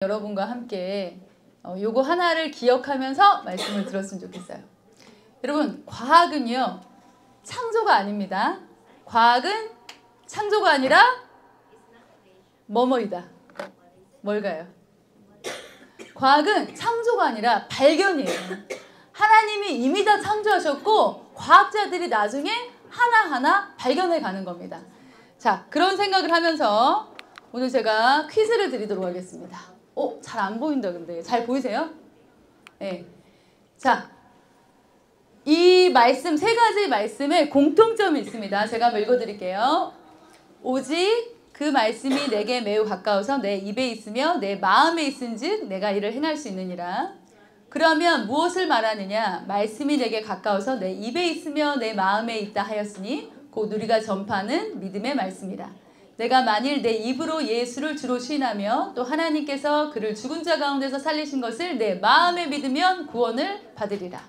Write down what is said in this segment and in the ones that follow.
여러분과 함께 요거 하나를 기억하면서 말씀을 들었으면 좋겠어요. 여러분, 과학은요 창조가 아닙니다. 과학은 창조가 아니라 뭐뭐이다. 뭘까요? 과학은 창조가 아니라 발견이에요. 하나님이 이미 다 창조하셨고 과학자들이 나중에 하나하나 발견해 가는 겁니다. 자, 그런 생각을 하면서 오늘 제가 퀴즈를 드리도록 하겠습니다. 잘 안 보인다. 근데 잘 보이세요? 네. 자, 이 말씀, 세 가지 말씀에 공통점이 있습니다. 제가 한번 읽어드릴게요. 오직 그 말씀이 내게 매우 가까워서 내 입에 있으며 내 마음에 있은즉 내가 이를 행할 수 있느니라. 그러면 무엇을 말하느냐? 말씀이 내게 가까워서 내 입에 있으며 내 마음에 있다 하였으니 곧 우리가 전파하는 믿음의 말씀이라. 내가 만일 내 입으로 예수를 주로 시인하며 또 하나님께서 그를 죽은 자 가운데서 살리신 것을 내 마음에 믿으면 구원을 받으리라.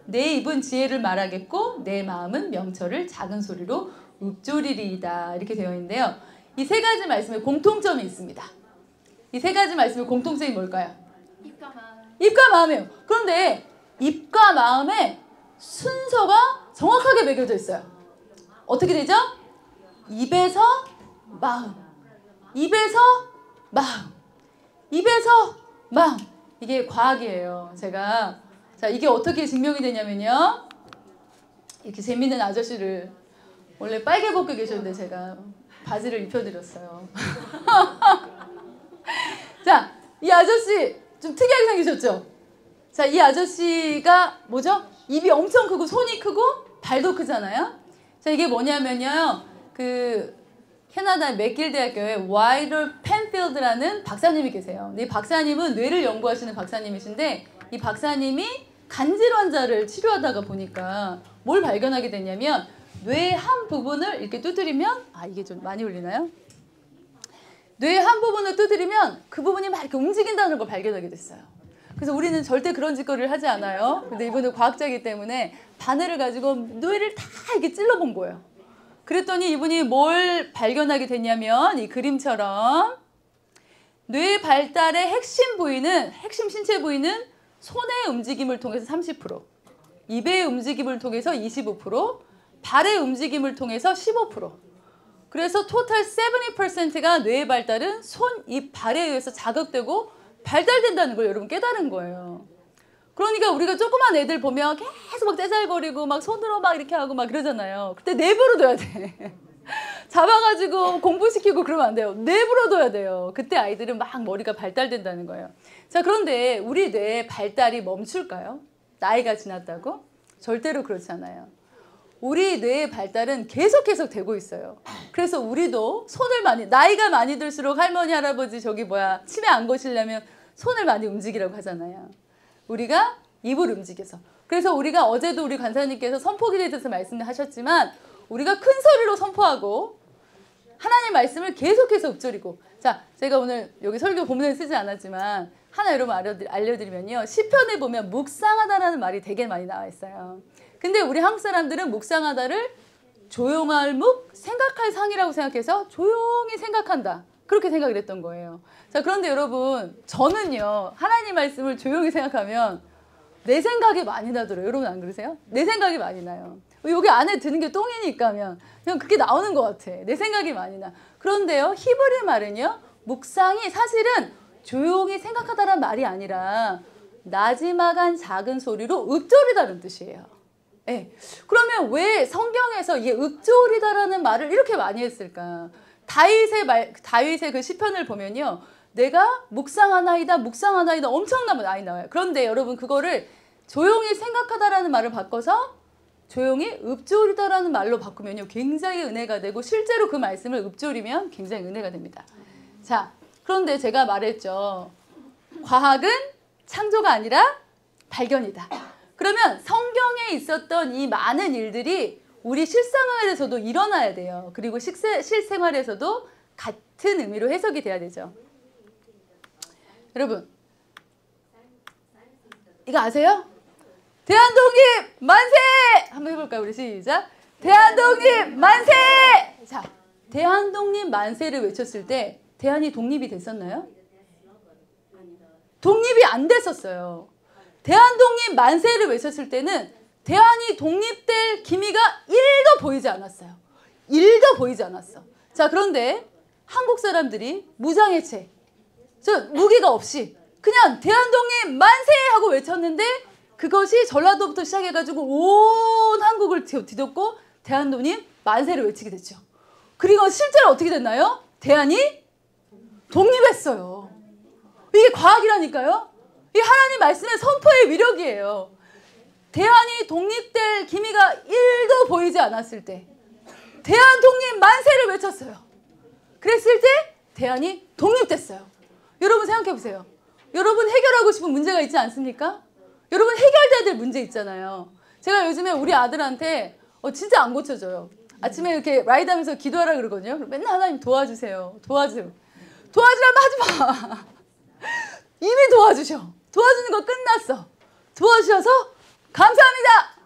내 입은 지혜를 말하겠고 내 마음은 명철을 작은 소리로 읊조리리이다. 이렇게 되어 있는데요. 이 세 가지 말씀에 공통점이 있습니다. 이 세 가지 말씀의 공통점이 뭘까요? 입과 마음. 입과 마음이에요. 그런데 입과 마음의 순서가 정확하게 매겨져 있어요. 어떻게 되죠? 입에서 마음, 입에서 마음, 입에서 마음. 이게 과학이에요. 자, 이게 어떻게 증명이 되냐면요. 이렇게 재밌는 아저씨를 원래 빨개 벗고 계셨는데 제가 바지를 입혀드렸어요. 자, 이 아저씨 좀 특이하게 생기셨죠? 자, 이 아저씨가 뭐죠? 입이 엄청 크고 손이 크고 발도 크잖아요. 자, 이게 뭐냐면요. 캐나다 맥길 대학교에 와이더 펜필드라는 박사님이 계세요. 이 박사님은 뇌를 연구하시는 박사님이신데 이 박사님이 간질 환자를 치료하다가 보니까 뭘 발견하게 됐냐면 뇌의 한 부분을 이렇게 두드리면 이게 좀 많이 울리나요? 뇌의 한 부분을 두드리면 그 부분이 막 이렇게 움직인다는 걸 발견하게 됐어요. 그래서 우리는 절대 그런 짓거리를 하지 않아요. 근데 이분은 과학자이기 때문에 바늘을 가지고 뇌를 다 이렇게 찔러본 거예요. 그랬더니 이분이 뭘 발견하게 됐냐면 이 그림처럼 뇌 발달의 핵심 신체 부위는 손의 움직임을 통해서 30%, 입의 움직임을 통해서 25%, 발의 움직임을 통해서 15%. 그래서 토탈 70%가 뇌의 발달은 손, 입, 발에 의해서 자극되고 발달된다는 걸 여러분 깨달은 거예요. 그러니까 우리가 조그만 애들 보면 계속 막 떼잘거리고 막 손으로 막 이렇게 하고 막 그러잖아요. 그때 내버려 둬야 돼. 잡아가지고 공부시키고 그러면 안 돼요. 내버려 둬야 돼요. 그때 아이들은 막 머리가 발달된다는 거예요. 자, 그런데 우리 뇌의 발달이 멈출까요? 나이가 지났다고? 절대로 그렇지 않아요. 우리 뇌의 발달은 계속 되고 있어요. 그래서 우리도 나이가 많이 들수록 할머니, 할아버지 치매 안 거시려면 손을 많이 움직이라고 하잖아요. 우리가 입을 움직여서. 그래서 우리가 어제도 우리 간사님께서 선포기도에 대해서 말씀하셨지만 우리가 큰 소리로 선포하고 하나님 말씀을 계속해서 읊조리고. 자, 제가 오늘 여기 설교 본문에 쓰지 않았지만 하나 여러분 알려드리면요. 시편에 보면 묵상하다라는 말이 되게 많이 나와 있어요. 근데 우리 한국 사람들은 묵상하다를 조용할 묵, 생각할 상이라고 생각해서 조용히 생각한다. 그렇게 생각을 했던 거예요. 자, 그런데 여러분, 저는요, 하나님 말씀을 조용히 생각하면 내 생각이 많이 나더라고요. 여러분 안 그러세요? 내 생각이 많이 나요. 여기 안에 드는 게 똥이니까 그냥 그게 나오는 것 같아. 내 생각이 많이 나. 그런데요, 히브리 말은요, 묵상이 사실은 조용히 생각하다란 말이 아니라 나지막한 작은 소리로 읊조리다는 뜻이에요. 네. 그러면 왜 성경에서 이 읊조리다라는 말을 이렇게 많이 했을까? 다윗의 그 시편을 보면요. 내가 묵상하나이다 엄청나게 많이 나와요. 그런데 여러분 그거를 조용히 생각하다라는 말을 바꿔서 조용히 읊조리다라는 말로 바꾸면요. 굉장히 은혜가 되고 실제로 그 말씀을 읊조리면 굉장히 은혜가 됩니다. 자, 그런데 제가 말했죠. 과학은 창조가 아니라 발견이다. 그러면 성경에 있었던 이 많은 일들이 우리 실생활에서도 일어나야 돼요. 그리고 실생활에서도 같은 의미로 해석이 돼야 되죠. 여러분, 이거 아세요? 대한독립 만세! 한번 해볼까요? 우리 시작. 대한독립 만세! 자, 대한독립 만세를 외쳤을 때 대한이 독립이 됐었나요? 독립이 안 됐었어요. 대한독립 만세를 외쳤을 때는 대한이 독립될 기미가 1도 보이지 않았어요. 1도 보이지 않았어. 자, 그런데 한국 사람들이 무장해체, 무기가 없이 그냥 대한독립 만세 하고 외쳤는데 그것이 전라도부터 시작해가지고 온 한국을 뒤덮고 대한독립 만세를 외치게 됐죠. 그리고 실제로 어떻게 됐나요? 대한이 독립했어요. 이게 과학이라니까요. 이 하나님 말씀의 선포의 위력이에요. 대한이 독립될 기미가 1도 보이지 않았을 때 대한 독립 만세를 외쳤어요. 그랬을 때 대한이 독립됐어요. 여러분 생각해 보세요. 여러분 해결하고 싶은 문제가 있지 않습니까? 여러분 해결돼야 될 문제 있잖아요. 제가 요즘에 우리 아들한테 진짜 안 고쳐져요. 아침에 이렇게 라이드하면서 기도하라 그러거든요. 맨날 하나님 도와주세요. 도와주세요. 도와주라면 하지 마. 이미 도와주셔. 도와주는 거 끝났어. 도와주셔서 감사합니다.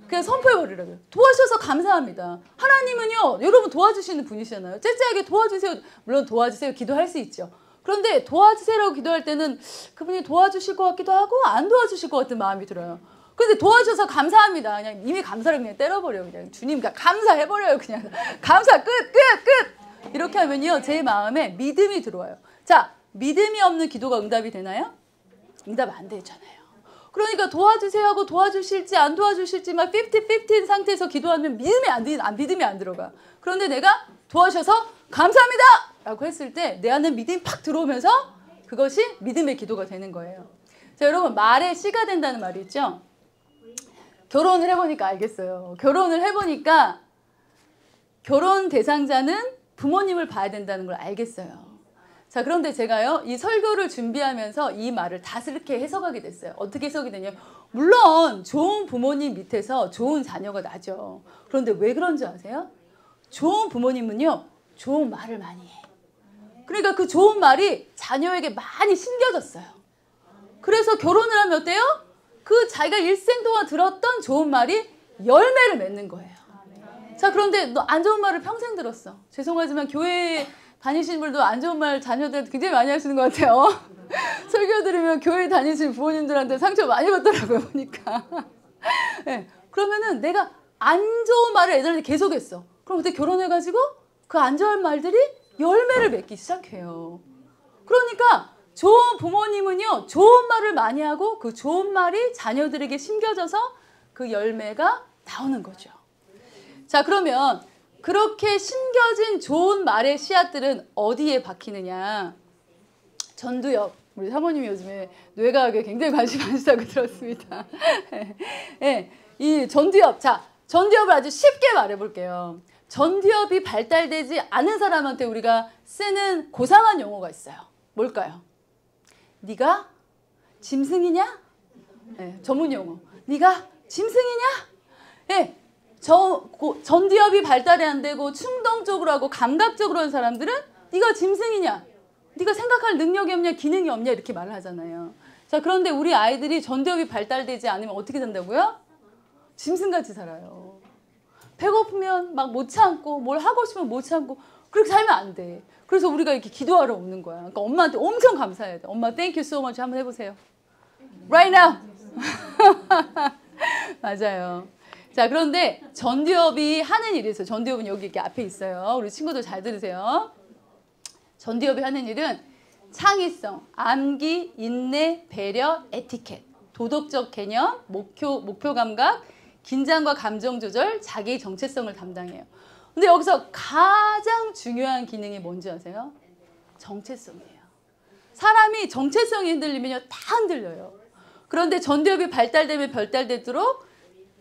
그냥 선포해버리라고요. 도와주셔서 감사합니다. 하나님은요, 여러분 도와주시는 분이시잖아요. 째째하게 도와주세요. 물론 도와주세요. 기도할 수 있죠. 그런데 도와주세요라고 기도할 때는 그분이 도와주실 것 같기도 하고 안 도와주실 것 같은 마음이 들어요. 근데 도와주셔서 감사합니다. 그냥 이미 감사를 그냥 때려버려요. 그냥 주님 감사해버려요. 그냥 감사 끝. 이렇게 하면요, 제 마음에 믿음이 들어와요. 자, 믿음이 없는 기도가 응답이 되나요? 응답 안 되잖아요. 그러니까 도와주세요 하고 도와주실지 안 도와주실지 막 50-50인 상태에서 기도하면 믿음이 안 들어가. 그런데 내가 도와주셔서 감사합니다 라고 했을 때 내 안에 믿음이 팍 들어오면서 그것이 믿음의 기도가 되는 거예요. 자, 여러분 말에 씨가 된다는 말이 있죠. 결혼을 해보니까 알겠어요. 결혼을 해보니까 결혼 대상자는 부모님을 봐야 된다는 걸 알겠어요. 자, 그런데 제가요, 이 설교를 준비하면서 이 말을 다스렇게 해석하게 됐어요. 어떻게 해석이 되냐면, 물론 좋은 부모님 밑에서 좋은 자녀가 나죠. 그런데 왜 그런 줄 아세요? 좋은 부모님은요, 좋은 말을 많이 해. 그러니까 그 좋은 말이 자녀에게 많이 심겨졌어요. 그래서 결혼을 하면 어때요? 그 자기가 일생 동안 들었던 좋은 말이 열매를 맺는 거예요. 자, 그런데 너 안 좋은 말을 평생 들었어. 죄송하지만 교회 다니시는 분들도 안 좋은 말 자녀들한테 굉장히 많이 하시는 것 같아요. 설교 들으면 교회 다니시는 부모님들한테 상처 많이 받더라고요, 보니까. 네, 그러면은 내가 안 좋은 말을 애들한테 계속했어. 그럼 그때 결혼해가지고 그 안 좋은 말들이 열매를 맺기 시작해요. 그러니까 좋은 부모님은요, 좋은 말을 많이 하고 그 좋은 말이 자녀들에게 심겨져서 그 열매가 나오는 거죠. 자, 그러면 그렇게 심겨진 좋은 말의 씨앗들은 어디에 박히느냐? 전두엽. 우리 사모님이 요즘에 뇌과학에 굉장히 관심 많으시다고 들었습니다. 네, 이 전두엽. 자, 전두엽을 아주 쉽게 말해볼게요. 전두엽이 발달되지 않은 사람한테 우리가 쓰는 고상한 용어가 있어요. 뭘까요? 네가 짐승이냐? 네, 전문 용어. 네가 짐승이냐? 네, 전두엽이 발달이 안 되고 충동적으로 하고 감각적으로 하는 사람들은 네가 짐승이냐? 네가 생각할 능력이 없냐? 기능이 없냐? 이렇게 말을 하잖아요. 자, 그런데 우리 아이들이 전두엽이 발달되지 않으면 어떻게 된다고요? 짐승같이 살아요. 배고프면 막 못 참고 뭘 하고 싶으면 못 참고 그렇게 살면 안 돼. 그래서 우리가 이렇게 기도하러 오는 거야. 그러니까 엄마한테 엄청 감사해야 돼. 엄마 thank you so much 한번 해보세요. Right now. 맞아요. 자, 그런데 전두엽이 하는 일이 있어요. 전두엽은 여기 이렇게 앞에 있어요. 우리 친구들 잘 들으세요. 전두엽이 하는 일은 창의성, 암기, 인내, 배려, 에티켓, 도덕적 개념, 목표 감각, 긴장과 감정 조절, 자기 정체성을 담당해요. 근데 여기서 가장 중요한 기능이 뭔지 아세요? 정체성이에요. 사람이 정체성이 흔들리면요, 다 흔들려요. 그런데 전두엽이 발달되면 발달될수록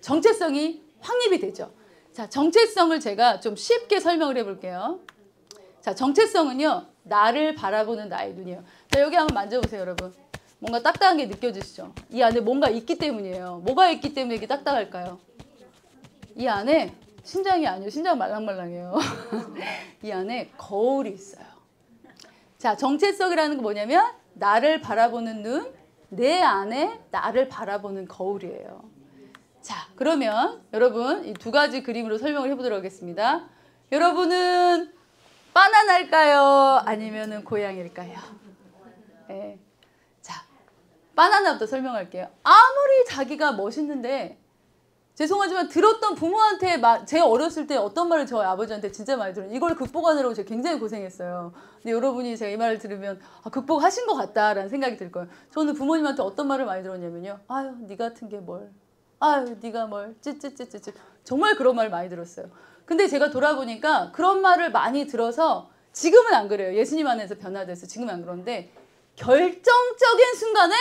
정체성이 확립이 되죠. 자, 정체성을 제가 좀 쉽게 설명을 해볼게요. 자, 정체성은요, 나를 바라보는 나의 눈이에요. 자, 여기 한번 만져보세요, 여러분. 뭔가 딱딱한 게 느껴지시죠? 이 안에 뭔가 있기 때문이에요. 뭐가 있기 때문에 이게 딱딱할까요? 이 안에 심장이 아니에요. 심장 말랑말랑해요. 이 안에 거울이 있어요. 자, 정체성이라는 건 뭐냐면 나를 바라보는 눈, 내 안에 나를 바라보는 거울이에요. 자, 그러면 여러분 이 두 가지 그림으로 설명을 해보도록 하겠습니다. 여러분은 바나나일까요? 아니면은 고양이일까요? 네. 바나나부터 설명할게요. 아무리 자기가 멋있는데 죄송하지만 들었던 부모한테 제가 어렸을 때 어떤 말을 저희 아버지한테 진짜 많이 들어요. 이걸 극복하느라고 제가 굉장히 고생했어요. 근데 여러분이 제가 이 말을 들으면 극복하신 것 같다라는 생각이 들 거예요. 저는 부모님한테 어떤 말을 많이 들었냐면요. 아유 니 같은 게 뭘. 아유 니가 뭘. 찌찌찌찌찌. 정말 그런 말을 많이 들었어요. 근데 제가 돌아보니까 그런 말을 많이 들어서 지금은 안 그래요. 예수님 안에서 변화돼서 지금은 안 그런데 결정적인 순간에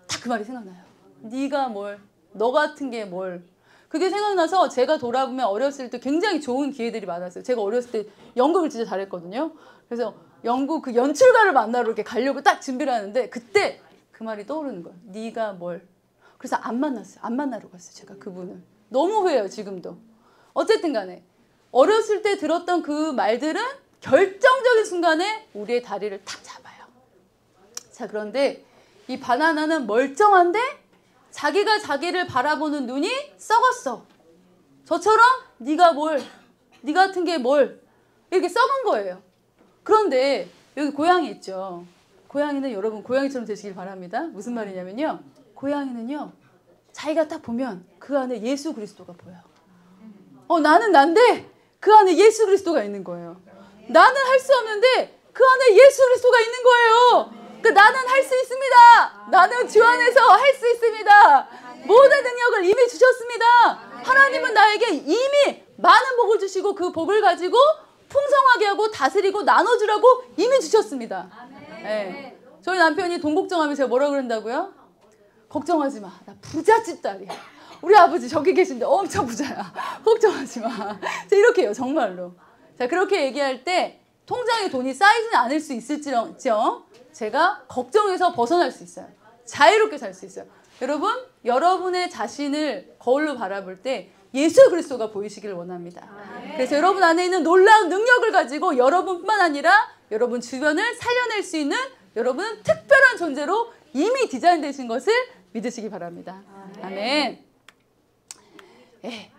딱 그 말이 생각나요. 네가 뭘. 너 같은 게 뭘. 그게 생각나서 제가 돌아보면 어렸을 때 굉장히 좋은 기회들이 많았어요. 제가 어렸을 때 연극을 진짜 잘했거든요. 그래서 연극 그 연출가를 만나러 이렇게 가려고 딱 준비를 하는데 그때 그 말이 떠오르는 거예요. 네가 뭘. 그래서 안 만났어요. 안 만나러 갔어요. 제가 그분을. 너무 후회해요. 지금도. 어쨌든 간에 어렸을 때 들었던 그 말들은 결정적인 순간에 우리의 다리를 탁 잡아요. 자, 그런데 이 바나나는 멀쩡한데 자기가 자기를 바라보는 눈이 썩었어. 저처럼 네가 뭘, 네 같은 게 뭘 이렇게 썩은 거예요. 그런데 여기 고양이 있죠. 고양이는 여러분 고양이처럼 되시길 바랍니다. 무슨 말이냐면요. 고양이는요. 자기가 딱 보면 그 안에 예수 그리스도가 보여. 나는 난데 그 안에 예수 그리스도가 있는 거예요. 나는 할 수 없는데 그 안에 예수 그리스도가 있는 거예요. 나는 할 수 있습니다. 나는 주 안에서 할 수 있습니다. 모든 능력을 이미 주셨습니다. 하나님은 나에게 이미 많은 복을 주시고 그 복을 가지고 풍성하게 하고 다스리고 나눠주라고 이미 주셨습니다. 네. 저희 남편이 돈 걱정하면 제가 뭐라 그런다고요? 걱정하지 마. 나 부잣집 딸이야. 우리 아버지 저기 계신데 엄청 부자야. 걱정하지 마. 이렇게 해요. 정말로. 자, 그렇게 얘기할 때 통장에 돈이 쌓이지는 않을 수 있을지언정 제가 걱정에서 벗어날 수 있어요. 자유롭게 살 수 있어요. 여러분, 여러분의 자신을 거울로 바라볼 때 예수 그리스도가 보이시기를 원합니다. 그래서 여러분 안에 있는 놀라운 능력을 가지고 여러분뿐만 아니라 여러분 주변을 살려낼 수 있는 여러분은 특별한 존재로 이미 디자인되신 것을 믿으시기 바랍니다. 아멘. 예.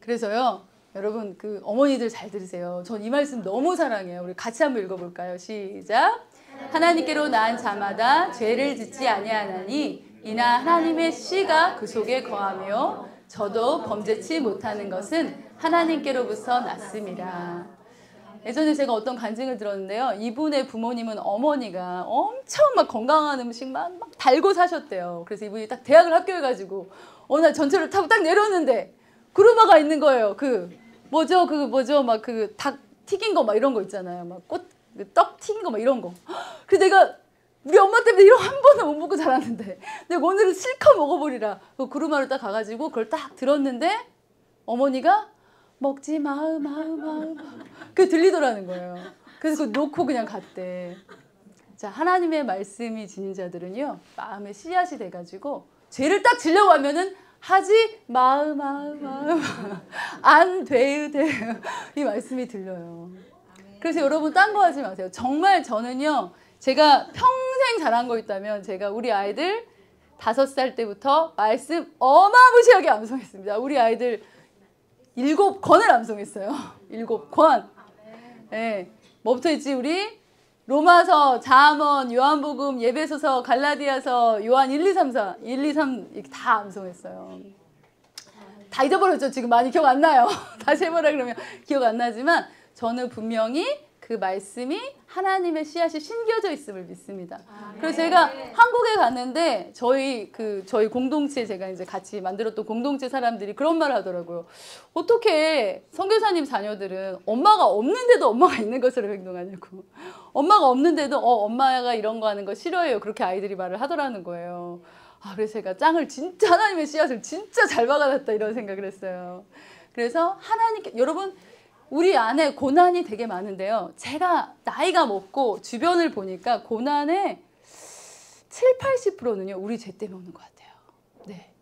그래서요, 여러분 그 어머니들 잘 들으세요. 전 이 말씀 너무 사랑해요. 우리 같이 한번 읽어볼까요? 시작. 하나님께로 난 자마다 죄를 짓지 아니하나니 이나 하나님의 씨가 그 속에 거하며 저도 범죄치 못하는 것은 하나님께로부터 났습니다. 예전에 제가 어떤 간증을 들었는데요. 이분의 부모님은 어머니가 엄청 막 건강한 음식만 막 달고 사셨대요. 그래서 이분이 딱 대학을 합격해가지고 어느 날 전철을 타고 딱 내렸는데 구루마가 있는 거예요. 막 그 닭 튀긴 거 막 이런 거 있잖아요. 막 떡 튀긴 거 막 이런 거. 그래서 내가 우리 엄마 때문에 이런 한 번도 못 먹고 자랐는데 내가 오늘은 실컷 먹어버리라. 그 구루마를 딱 가가지고 그걸 딱 들었는데 어머니가 먹지 마으. 그게 들리더라는 거예요. 그래서 그거 놓고 그냥 갔대. 자, 하나님의 말씀이 지닌 자들은요. 마음에 씨앗이 돼가지고 죄를 딱 지려고 하면은 하지 마으. 안 돼요. 이 말씀이 들려요. 그래서 여러분 딴 거 하지 마세요. 정말 저는요. 제가 평생 잘한 거 있다면 제가 우리 아이들 5살 때부터 말씀 어마무시하게 암송했습니다. 우리 아이들 7권을 암송했어요. 7권. 네. 뭐부터 있지? 우리 로마서, 잠언, 요한복음, 예배소서, 갈라디아서, 요한 1, 2, 3, 4, 1, 2, 3 이렇게 다 암송했어요. 다 잊어버렸죠. 지금 많이 기억 안 나요. 다시 해보라 그러면 기억 안 나지만 저는 분명히 그 말씀이 하나님의 씨앗이 심겨져 있음을 믿습니다. 그래서 제가 한국에 갔는데 저희 공동체 제가 이제 같이 만들었던 공동체 사람들이 그런 말을 하더라고요. 어떻게 선교사님 자녀들은 엄마가 없는데도 엄마가 있는 것처럼 행동하냐고. 엄마가 없는데도 엄마가 이런 거 하는 거 싫어해요. 그렇게 아이들이 말을 하더라는 거예요. 그래서 제가 하나님의 씨앗을 진짜 잘 박아놨다 이런 생각을 했어요. 그래서 여러분 우리 안에 고난이 되게 많은데요. 제가 나이가 먹고 주변을 보니까 고난의 70~80%는요. 우리 죄 때문에 오는 것 같아요. 네.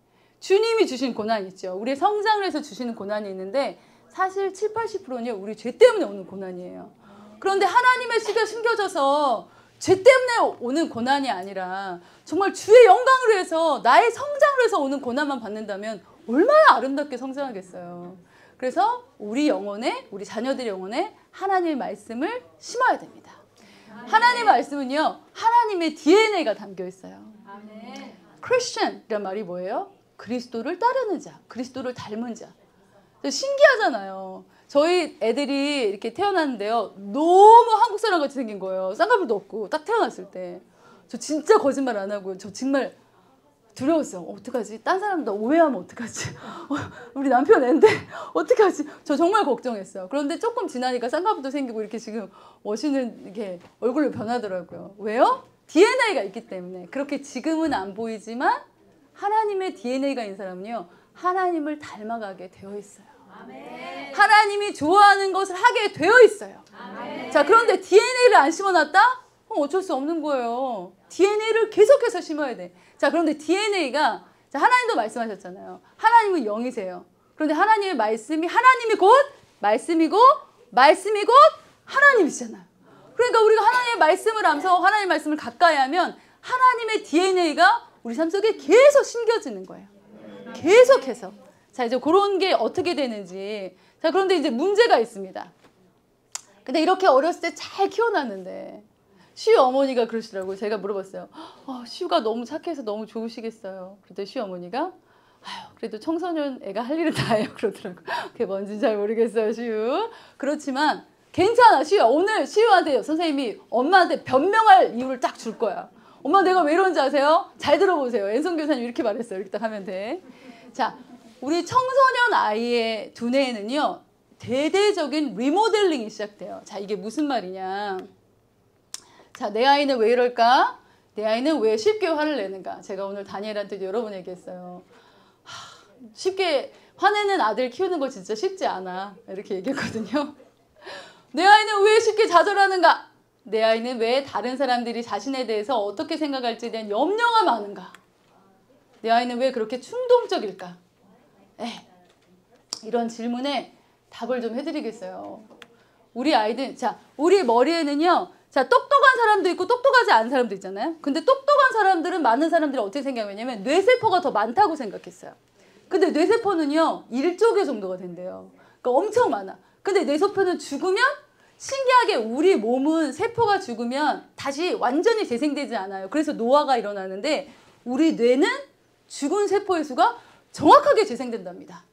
주님이 주신 고난이 있죠. 우리의 성장을 해서 주시는 고난이 있는데 사실 70~80%는요. 우리 죄 때문에 오는 고난이에요. 그런데 하나님의 씨가 심겨져서 죄 때문에 오는 고난이 아니라 정말 주의 영광을 위해서 나의 성장을 위해서 오는 고난만 받는다면 얼마나 아름답게 성장하겠어요. 그래서 우리 자녀들의 영혼에 하나님의 말씀을 심어야 됩니다. 하나님 말씀은요, 하나님의 DNA가 담겨 있어요. 크리스천이란 말이 뭐예요? 그리스도를 따르는 자, 그리스도를 닮은 자. 신기하잖아요. 저희 애들이 이렇게 태어났는데요, 너무 한국 사람 같이 생긴 거예요. 쌍꺼풀도 없고 딱 태어났을 때. 저 진짜 거짓말 안 하고요. 저 정말 두려웠어요. 어떡하지? 딴 사람 나 오해하면 어떡하지? 우리 남편 애인데 어떡하지? 저 정말 걱정했어요. 그런데 조금 지나니까 쌍꺼풀도 생기고 이렇게 지금 멋있는 이렇게 얼굴로 변하더라고요. 왜요? DNA가 있기 때문에. 그렇게 지금은 안 보이지만 하나님의 DNA가 있는 사람은요, 하나님을 닮아가게 되어 있어요. 아멘. 하나님이 좋아하는 것을 하게 되어 있어요. 아멘. 자, 그런데 DNA를 안 심어놨다? 어쩔 수 없는 거예요. DNA를 계속해서 심어야 돼. 자, 그런데 DNA가, 자, 하나님도 말씀하셨잖아요. 하나님은 영이세요. 그런데 하나님의 말씀이, 하나님이 곧 말씀이고, 말씀이 곧 하나님이시잖아요. 그러니까 우리가 하나님의 말씀을 암송하고 하나님의 말씀을 가까이 하면 하나님의 DNA가 우리 삶 속에 계속 심겨지는 거예요. 계속해서. 자, 이제 그런 게 어떻게 되는지. 자, 그런데 이제 문제가 있습니다. 근데 이렇게 어렸을 때 잘 키워놨는데, 시우 어머니가 그러시더라고요. 제가 물어봤어요. 시우가 너무 착해서 너무 좋으시겠어요. 그랬더니 시우 어머니가, 그래도 청소년 애가 할 일은 다 해요. 그러더라고요. 그게 뭔지 잘 모르겠어요, 시우. 그렇지만, 괜찮아, 시우야. 오늘 시우한테 선생님이 엄마한테 변명할 이유를 딱 줄 거야. 엄마 내가 왜 이런지 아세요? 잘 들어보세요. 앤성 교사님 이렇게 말했어요. 이렇게 딱 하면 돼. 자, 우리 청소년 아이의 두뇌에는요, 대대적인 리모델링이 시작돼요. 자, 이게 무슨 말이냐. 자, 내 아이는 왜 이럴까? 내 아이는 왜 쉽게 화를 내는가? 제가 오늘 다니엘한테도 여러 번 얘기했어요. 쉽게 화내는 아들 키우는 거 진짜 쉽지 않아. 이렇게 얘기했거든요. 내 아이는 왜 쉽게 좌절하는가? 내 아이는 왜 다른 사람들이 자신에 대해서 어떻게 생각할지에 대한 염려가 많은가? 내 아이는 왜 그렇게 충동적일까? 이런 질문에 답을 좀 해드리겠어요. 우리 아이들, 자, 우리 머리에는요, 자, 똑똑한 사람도 있고 똑똑하지 않은 사람도 있잖아요. 근데 똑똑한 사람들은, 많은 사람들이 어떻게 생각하냐면 뇌세포가 더 많다고 생각했어요. 근데 뇌세포는요, 1조 개 정도가 된대요. 그러니까 엄청 많아. 근데 뇌세포는 죽으면, 신기하게 우리 몸은 세포가 죽으면 다시 완전히 재생되지 않아요. 그래서 노화가 일어나는데 우리 뇌는 죽은 세포의 수가 정확하게 재생된답니다.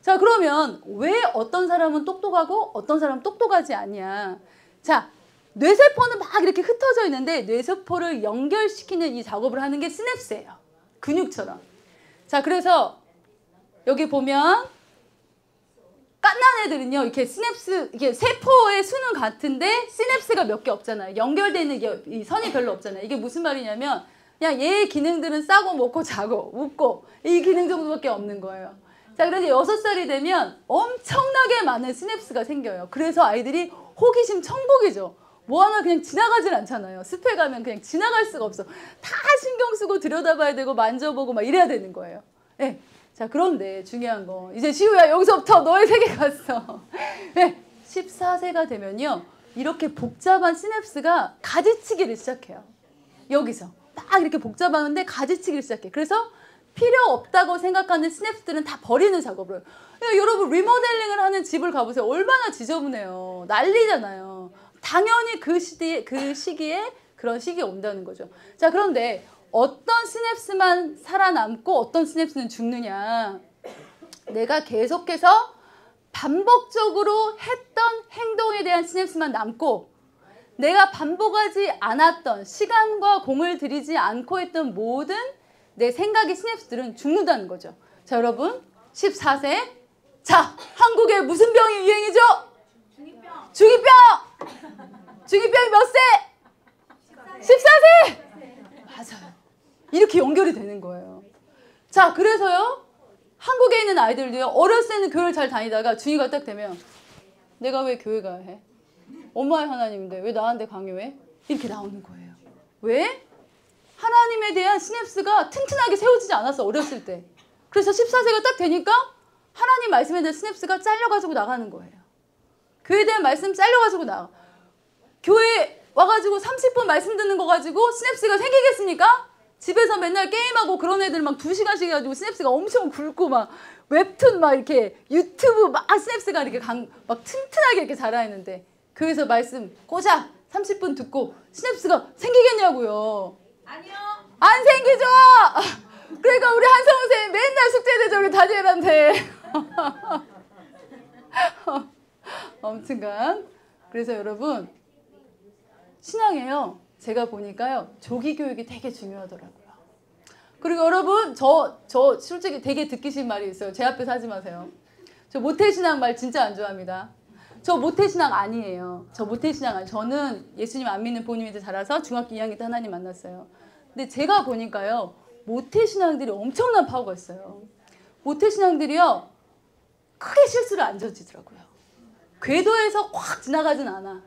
자, 그러면 왜 어떤 사람은 똑똑하고 어떤 사람은 똑똑하지 않냐. 자, 뇌세포는 막 이렇게 흩어져 있는데 뇌세포를 연결시키는 이 작업을 하는 게 시냅스예요. 근육처럼. 자, 그래서 여기 보면 갓난 애들은요, 이렇게 시냅스, 이게 세포의 수는 같은데 시냅스가 몇 개 없잖아요. 연결되는 이 선이 별로 없잖아요. 이게 무슨 말이냐면 그냥 얘의 기능들은 싸고 먹고 자고 웃고 이 기능 정도밖에 없는 거예요. 자, 그런데 6살이 되면 엄청나게 많은 시냅스가 생겨요. 그래서 아이들이 호기심 천국이죠. 뭐 하나 그냥 지나가질 않잖아요. 숲에 가면 그냥 지나갈 수가 없어. 다 신경 쓰고 들여다봐야 되고 만져보고 막 이래야 되는 거예요. 네. 자, 그런데 중요한 거, 이제 시우야 여기서부터 너의 세계 갔어. 네, 14세가 되면요, 이렇게 복잡한 시냅스가 가지치기를 시작해요. 여기서 딱 이렇게 복잡한데 가지치기를 시작해. 그래서 필요 없다고 생각하는 시냅스들은 다 버리는 작업을. 그러니까 여러분 리모델링을 하는 집을 가보세요. 얼마나 지저분해요. 난리잖아요. 당연히 그 시기에 그런 시기가 온다는 거죠. 자, 그런데 어떤 시냅스만 살아남고 어떤 시냅스는 죽느냐. 내가 계속해서 반복적으로 했던 행동에 대한 시냅스만 남고 내가 반복하지 않았던, 시간과 공을 들이지 않고 했던 모든 내 생각의 시냅스들은 죽는다는 거죠. 자, 여러분 14세. 자, 한국에 무슨 병이 유행이죠? 중이병. 중이병. 중이병이 몇 세? 14세. 맞아요. 이렇게 연결이 되는 거예요. 자, 그래서요, 한국에 있는 아이들도요, 어렸을 때는 교회를 잘 다니다가 중2가 딱 되면 내가 왜 교회 가야 해? 엄마의 하나님인데 왜 나한테 강요해? 이렇게 나오는 거예요. 왜? 하나님에 대한 시냅스가 튼튼하게 세워지지 않았어, 어렸을 때. 그래서 14세가 딱 되니까 하나님 말씀에 대한 시냅스가 잘려가지고 나가는 거예요. 교회에 대한 말씀 잘려가지고 나가. 교회 와가지고 30분 말씀 듣는 거 가지고 시냅스가 생기겠습니까? 집에서 맨날 게임하고 그런 애들 막 2시간씩 해가지고 시냅스가 엄청 굵고 막 웹툰 막 이렇게 유튜브 막 시냅스가 이렇게 막 튼튼하게 이렇게 자라있는데 교회에서 말씀 꽂아 30분 듣고 시냅스가 생기겠냐고요. 아니요. 안 생기죠. 그러니까 우리 한성우 선생님 맨날 숙제대 저기 다니엘한테. 아무튼간 그래서 여러분 신앙이에요. 제가 보니까요 조기 교육이 되게 중요하더라고요. 그리고 여러분 저 솔직히 되게 듣기 싫은 말이 있어요. 제 앞에서 하지 마세요. 저 모태신앙 말 진짜 안 좋아합니다. 저 모태신앙 아니에요. 저 모태신앙 아니에요. 저는 예수님 안 믿는 부모님이 자라서 중학교 2학년 때 하나님 만났어요. 근데 제가 보니까요 모태신앙들이 엄청난 파워가 있어요. 모태신앙들이요 크게 실수를 안 저지더라고요. 궤도에서 확 지나가진 않아.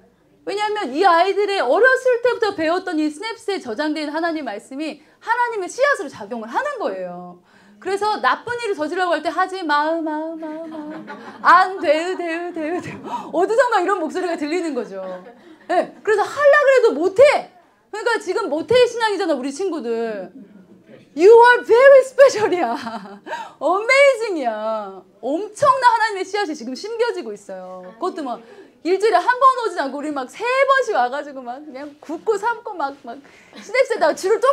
왜냐하면 이 아이들의 어렸을 때부터 배웠던 이 스냅스에 저장된 하나님 말씀이 하나님의 씨앗으로 작용을 하는 거예요. 그래서 나쁜 일을 저지르려고 할 때 하지 마음 안 돼요. 어디선가 이런 목소리가 들리는 거죠. 네, 그래서 하려고 해도 못해. 그러니까 지금 모태의 신앙이잖아 우리 친구들. You are very special이야. Amazing이야. 엄청난 하나님의 씨앗이 지금 심겨지고 있어요. 그것도 막 일주일에 한 번 오지 않고 우리 막 3번씩 와가지고 막 그냥 굽고 삶고 막 스냅스에다가 줄을 또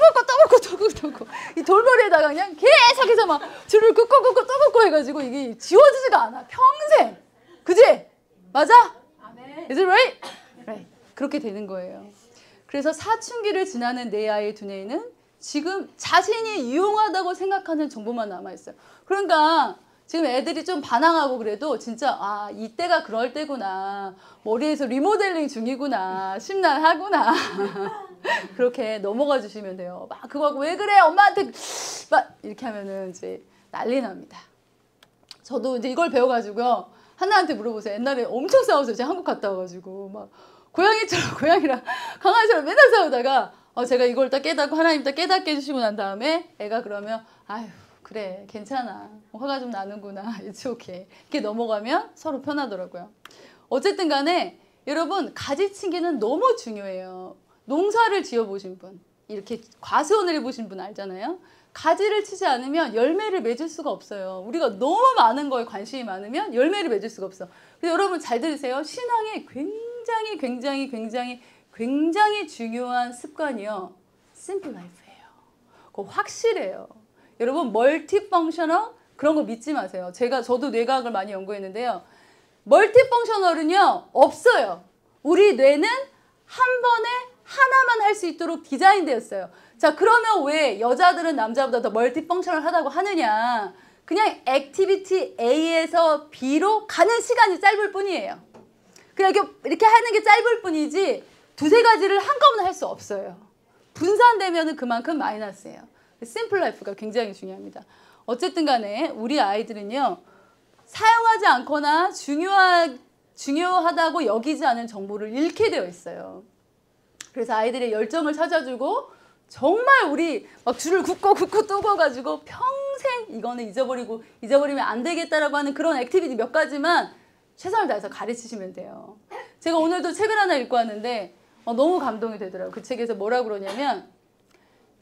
긋고 이 돌머리에다가 그냥 계속해서 막 줄을 긋고 또 긋고 해가지고 이게 지워지지가 않아. 평생. 그지? 맞아? Is it right? Right. 그렇게 되는 거예요. 그래서 사춘기를 지나는 내 아이의 두뇌에는 지금 자신이 유용하다고 생각하는 정보만 남아있어요. 그러니까 지금 애들이 좀 반항하고 그래도 진짜 아 이때가 그럴 때구나. 머리에서 리모델링 중이구나. 심란하구나. 그렇게 넘어가 주시면 돼요. 막 그거 하고 왜 그래 엄마한테 막 이렇게 하면은 이제 난리 납니다. 저도 이제 이걸 배워가지고요. 하나한테 물어보세요. 옛날에 엄청 싸웠어요. 제가 한국 갔다 와가지고 막 고양이랑 강아지랑 맨날 싸우다가 제가 이걸 딱 깨닫고 하나님 딱 깨닫게 해주시고 난 다음에 애가 그러면 아휴 그래 괜찮아 화가 좀 나는구나 it's okay 이렇게 넘어가면 서로 편하더라고요. 어쨌든 간에 여러분 가지치기는 너무 중요해요. 농사를 지어보신 분 이렇게 과수원을 해보신 분 알잖아요. 가지를 치지 않으면 열매를 맺을 수가 없어요. 우리가 너무 많은 거에 관심이 많으면 열매를 맺을 수가 없어. 그래서 여러분 잘 들으세요. 신앙에 굉장히 중요한 습관이요. 심플 라이프예요. 그거 확실해요. 여러분 멀티펑셔널 그런 거 믿지 마세요. 저도 뇌과학을 많이 연구했는데요. 멀티펑셔널은요 없어요. 우리 뇌는 한 번에 하나만 할 수 있도록 디자인되었어요. 자 그러면 왜 여자들은 남자보다 더 멀티펑셔널 하다고 하느냐. 그냥 액티비티 A에서 B로 가는 시간이 짧을 뿐이에요. 그냥 이렇게 하는 게 짧을 뿐이지 두세 가지를 한꺼번에 할 수 없어요. 분산되면 그만큼 마이너스예요. 심플 라이프가 굉장히 중요합니다. 어쨌든 간에 우리 아이들은요. 사용하지 않거나 중요하다고 여기지 않은 정보를 잃게 되어 있어요. 그래서 아이들의 열정을 찾아주고 정말 우리 막 줄을 긋고 또 긋어가지고 평생 이거는 잊어버리면 안 되겠다라고 하는 그런 액티비티 몇 가지만 최선을 다해서 가르치시면 돼요. 제가 오늘도 책을 하나 읽고 왔는데 너무 감동이 되더라고요. 그 책에서 뭐라고 그러냐면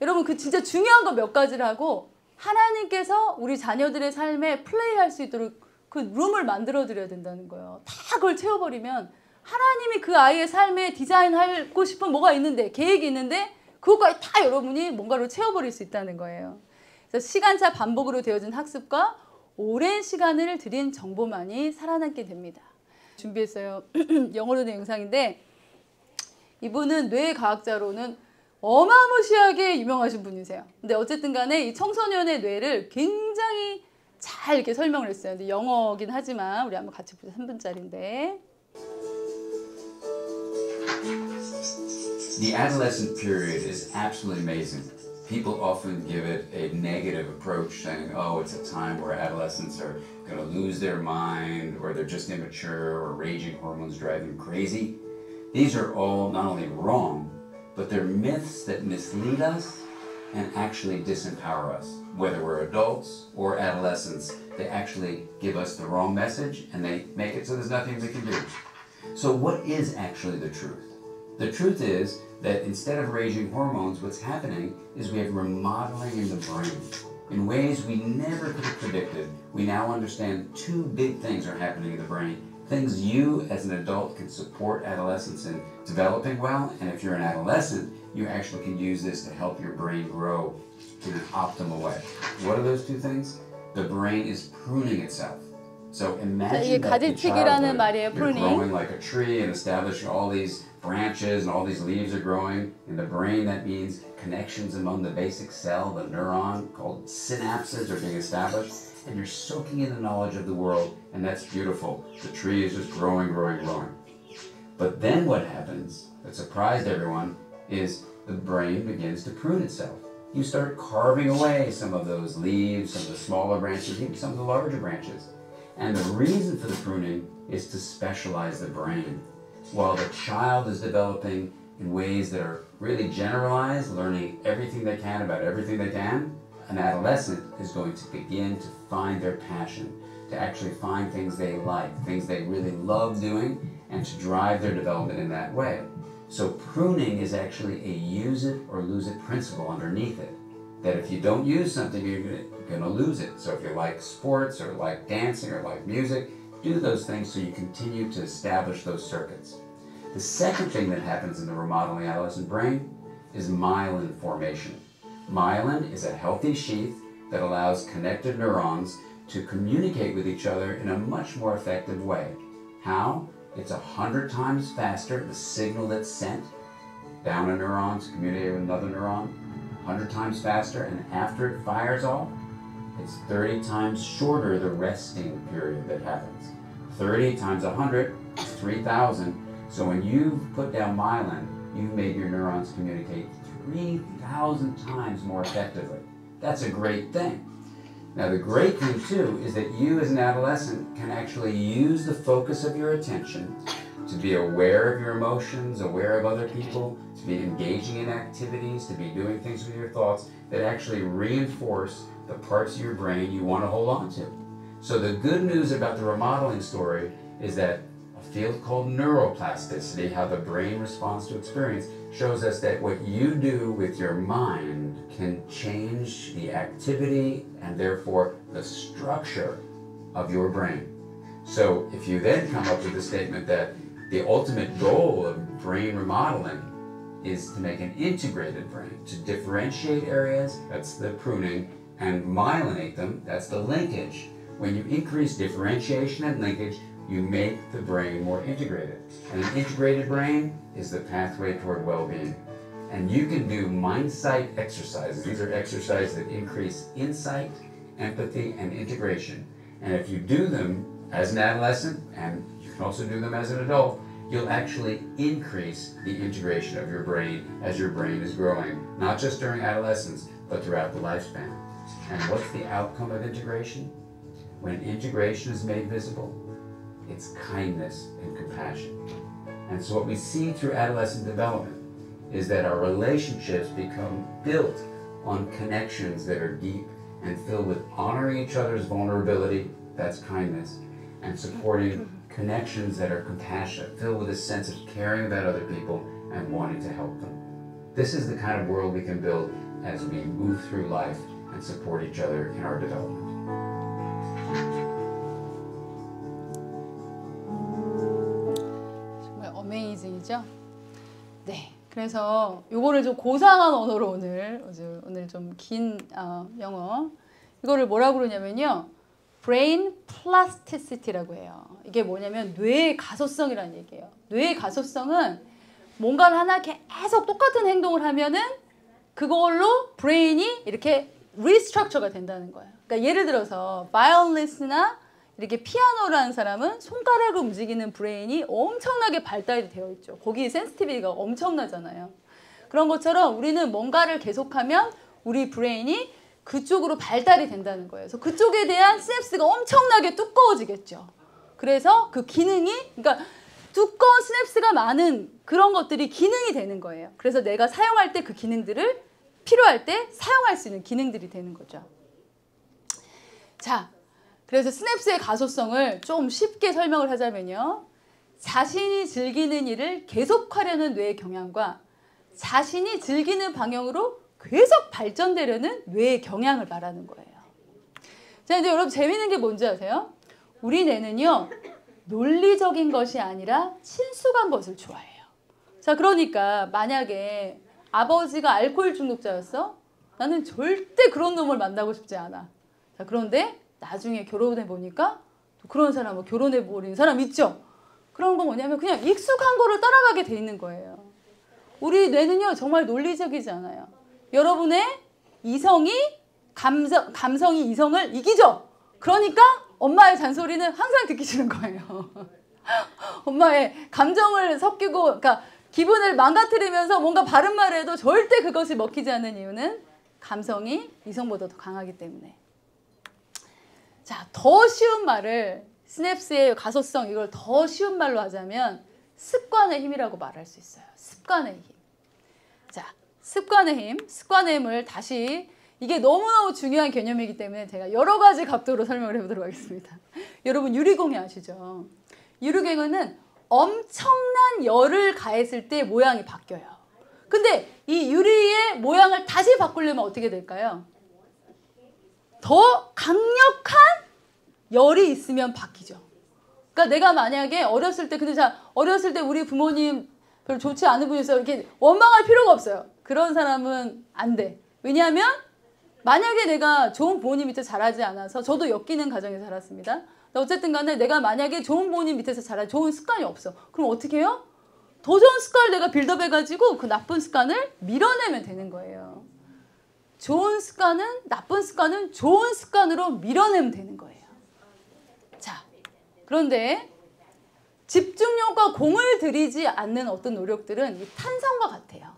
여러분 그 진짜 중요한 거 몇 가지를 하고 하나님께서 우리 자녀들의 삶에 플레이할 수 있도록 그 룸을 만들어 드려야 된다는 거예요. 다 그걸 채워버리면 하나님이 그 아이의 삶에 디자인하고 싶은 뭐가 있는데 계획이 있는데 그것까지 다 여러분이 뭔가로 채워버릴 수 있다는 거예요. 그래서 시간차 반복으로 되어진 학습과 오랜 시간을 들인 정보만이 살아남게 됩니다. 준비했어요. 영어로 된 영상인데 이분은 뇌과학자로는 어마무시하게 유명하신 분이세요. 근데 어쨌든 간에 이 청소년의 뇌를 굉장히 잘 이렇게 설명을 했어요. 근데 영어긴 하지만 우리 한번 같이 보자. 3분짜리인데. The adolescent period is absolutely amazing. People often give it a negative approach, saying, oh, it's a time where adolescents are going to lose their mind, or they're just immature, or raging hormones drive them crazy. These are all not only wrong, but they're myths that mislead us and actually disempower us. Whether we're adults or adolescents, they actually give us the wrong message and they make it so there's nothing we can do. So what is actually the truth? The truth is that instead of raging hormones, what's happening is we have remodeling in the brain. In ways we never could have predicted, we now understand two big things are happening in the brain things you as an adult can support adolescents in developing well, and if you're an adolescent, you actually can use this to help your brain grow in an optimal way. What are those two things? The brain is pruning itself. So imagine that in childhood, you're growing like a tree and establishing all these branches and all these leaves are growing. In the brain, that means connections among the basic cell, the neuron, called synapses, are being established. And you're soaking in the knowledge of the world, and that's beautiful. The tree is just growing, growing, growing. But then what happens, that surprised everyone, is the brain begins to prune itself. You start carving away some of those leaves, some of the smaller branches, even some of the larger branches. And the reason for the pruning is to specialize the brain. While the child is developing in ways that are really generalized, learning everything they can about everything they can, an adolescent is going to begin to find their passion, to actually find things they like, things they really love doing, and to drive their development in that way. So pruning is actually a use it or lose it principle underneath it. That if you don't use something, you're going to lose it. So if you like sports or like dancing or like music, do those things so you continue to establish those circuits. The second thing that happens in the remodeling adolescent brain is myelin formation. Myelin is a healthy sheath that allows connected neurons to communicate with each other in a much more effective way. How? It's 100 times faster, the signal that's sent down a neuron to communicate with another neuron, 100 times faster, and after it fires off, it's 30 times shorter the resting period that happens. 30 times 100 is 3,000. So when you've put down myelin, you've made your neurons communicate 3,000 times more effectively. That's a great thing. Now the great thing too is that you as an adolescent can actually use the focus of your attention to be aware of your emotions, aware of other people, to be engaging in activities, to be doing things with your thoughts that actually reinforce the parts of your brain you want to hold on to. So the good news about the remodeling story is that a field called neuroplasticity, how the brain responds to experience, shows us that what you do with your mind can change the activity and therefore the structure of your brain. So if you then come up with the statement that the ultimate goal of brain remodeling is to make an integrated brain, to differentiate areas, that's the pruning, and myelinate them, that's the linkage. When you increase differentiation and linkage, you make the brain more integrated. And an integrated brain is the pathway toward well-being. And you can do mind-sight exercises. These are exercises that increase insight, empathy, and integration. And if you do them as an adolescent, and you can also do them as an adult, you'll actually increase the integration of your brain as your brain is growing, not just during adolescence, but throughout the lifespan. And what's the outcome of integration? When integration is made visible, it's kindness and compassion. And so what we see through adolescent development is that our relationships become built on connections that are deep and filled with honoring each other's vulnerability, that's kindness, and supporting connections that are compassionate, filled with a sense of caring about other people and wanting to help them. This is the kind of world we can build as we move through life and support each other in our development. 정말 어메이징이죠? 네, 그래서 요거를 좀 고상한 언어로 오늘 좀 긴 영어, 이거를 뭐라고 그러냐면요, brain plasticity라고 해요. 이게 뭐냐면 뇌의 가소성이라는 얘기예요. 뇌의 가소성은 뭔가를 하나 계속 똑같은 행동을 하면은 그걸로 브레인이 이렇게 리스트럭처가 된다는 거예요. 그러니까 예를 들어서 바이올리니스트나 이렇게 피아노를 하는 사람은 손가락을 움직이는 브레인이 엄청나게 발달이 되어 있죠. 거기 센시티비티가 엄청나잖아요. 그런 것처럼 우리는 뭔가를 계속하면 우리 브레인이 그쪽으로 발달이 된다는 거예요. 그래서 그쪽에 대한 시냅스가 엄청나게 두꺼워지겠죠. 그래서 그 기능이, 그러니까 두꺼운 시냅스가 많은 그런 것들이 기능이 되는 거예요. 그래서 내가 사용할 때 그 기능들을 필요할 때 사용할 수 있는 기능들이 되는 거죠. 자, 그래서 시냅스의 가소성을 좀 쉽게 설명을 하자면요, 자신이 즐기는 일을 계속하려는 뇌의 경향과 자신이 즐기는 방향으로 계속 발전되려는 뇌의 경향을 말하는 거예요. 자, 이제 여러분 재미있는 게 뭔지 아세요? 우리 뇌는요, 논리적인 것이 아니라 친숙한 것을 좋아해요. 자, 그러니까 만약에 아버지가 알코올 중독자였어? 나는 절대 그런 놈을 만나고 싶지 않아. 자, 그런데 나중에 결혼해 보니까 또 그런 사람은 결혼해 버린 사람 있죠? 그런 건 뭐냐면 그냥 익숙한 거를 따라가게 돼 있는 거예요. 우리 뇌는요, 정말 논리적이지 않아요. 여러분의 이성이 감성이 이성을 이기죠? 그러니까 엄마의 잔소리는 항상 듣기 싫은 거예요. 엄마의 감정을 섞이고, 그러니까 기분을 망가뜨리면서 뭔가 바른 말을 해도 절대 그것이 먹히지 않는 이유는 감성이 이성보다 더 강하기 때문에. 자, 더 쉬운 말을, 시냅스의 가소성, 이걸 더 쉬운 말로 하자면 습관의 힘이라고 말할 수 있어요. 습관의 힘. 자, 습관의 힘. 습관의 힘을 다시, 이게 너무너무 중요한 개념이기 때문에 제가 여러 가지 각도로 설명을 해보도록 하겠습니다. 여러분, 유리공예 아시죠? 유리공예는 엄청난 열을 가했을 때 모양이 바뀌어요. 근데 이 유리의 모양을 다시 바꾸려면 어떻게 될까요? 더 강력한 열이 있으면 바뀌죠. 그러니까 내가 만약에 어렸을 때, 근데 자, 어렸을 때 우리 부모님 별로 좋지 않은 분이서 이렇게 원망할 필요가 없어요. 그런 사람은 안 돼. 왜냐하면 만약에 내가 좋은 부모님 밑에 자라지 않아서, 저도 엮이는 가정에서 자랐습니다. 어쨌든 간에 내가 만약에 좋은 부모님 밑에서 자라, 좋은 습관이 없어. 그럼 어떻게 해요? 더 좋은 습관을 내가 빌드업 해가지고 그 나쁜 습관을 밀어내면 되는 거예요. 좋은 습관은, 나쁜 습관은 좋은 습관으로 밀어내면 되는 거예요. 자, 그런데 집중력과 공을 들이지 않는 어떤 노력들은 이 탄성과 같아요.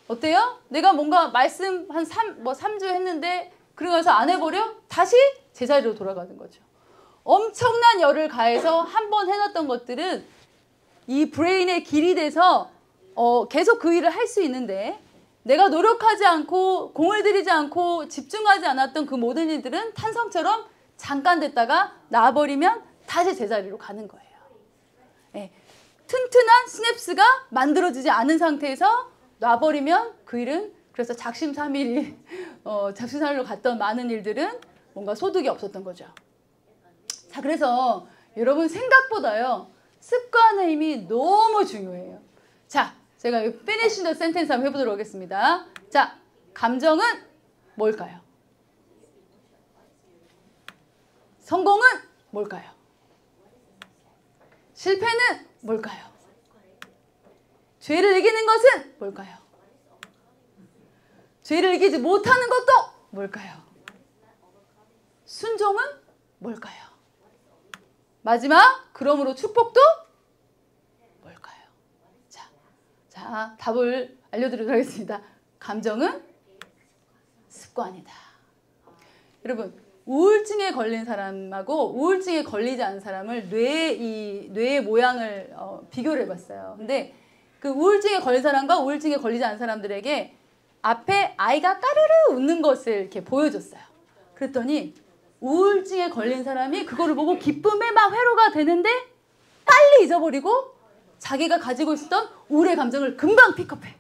어때요? 내가 뭔가 말씀 한 3주 했는데 그러고 나서 안 해버려? 다시 제자리로 돌아가는 거죠. 엄청난 열을 가해서 한 번 해놨던 것들은 이 브레인에 길이 돼서 계속 그 일을 할 수 있는데, 내가 노력하지 않고 공을 들이지 않고 집중하지 않았던 그 모든 일들은 탄성처럼 잠깐 됐다가 나와버리면 다시 제자리로 가는 거예요. 네. 튼튼한 시냅스가 만들어지지 않은 상태에서 놔버리면 그 일은, 그래서 작심삼일이 작심삼일로 갔던 많은 일들은 뭔가 소득이 없었던 거죠. 자, 그래서 여러분 생각보다요, 습관의 힘이 너무 중요해요. 자, 제가 finish the sentence 한번 해보도록 하겠습니다. 자, 감정은 뭘까요? 성공은 뭘까요? 실패는 뭘까요? 죄를 이기는 것은 뭘까요? 죄를 이기지 못하는 것도 뭘까요? 순종은 뭘까요? 마지막, 그러므로 축복도 뭘까요? 자, 답을 알려드리도록 하겠습니다. 감정은 습관이다. 여러분, 우울증에 걸린 사람하고 우울증에 걸리지 않은 사람을 뇌의 모양을 비교를 해봤어요. 근데 그 우울증에 걸린 사람과 우울증에 걸리지 않은 사람들에게 앞에 아이가 까르르 웃는 것을 이렇게 보여줬어요. 그랬더니 우울증에 걸린 사람이 그거를 보고 기쁨에 막 회로가 되는데 빨리 잊어버리고 자기가 가지고 있었던 우울의 감정을 금방 픽업해.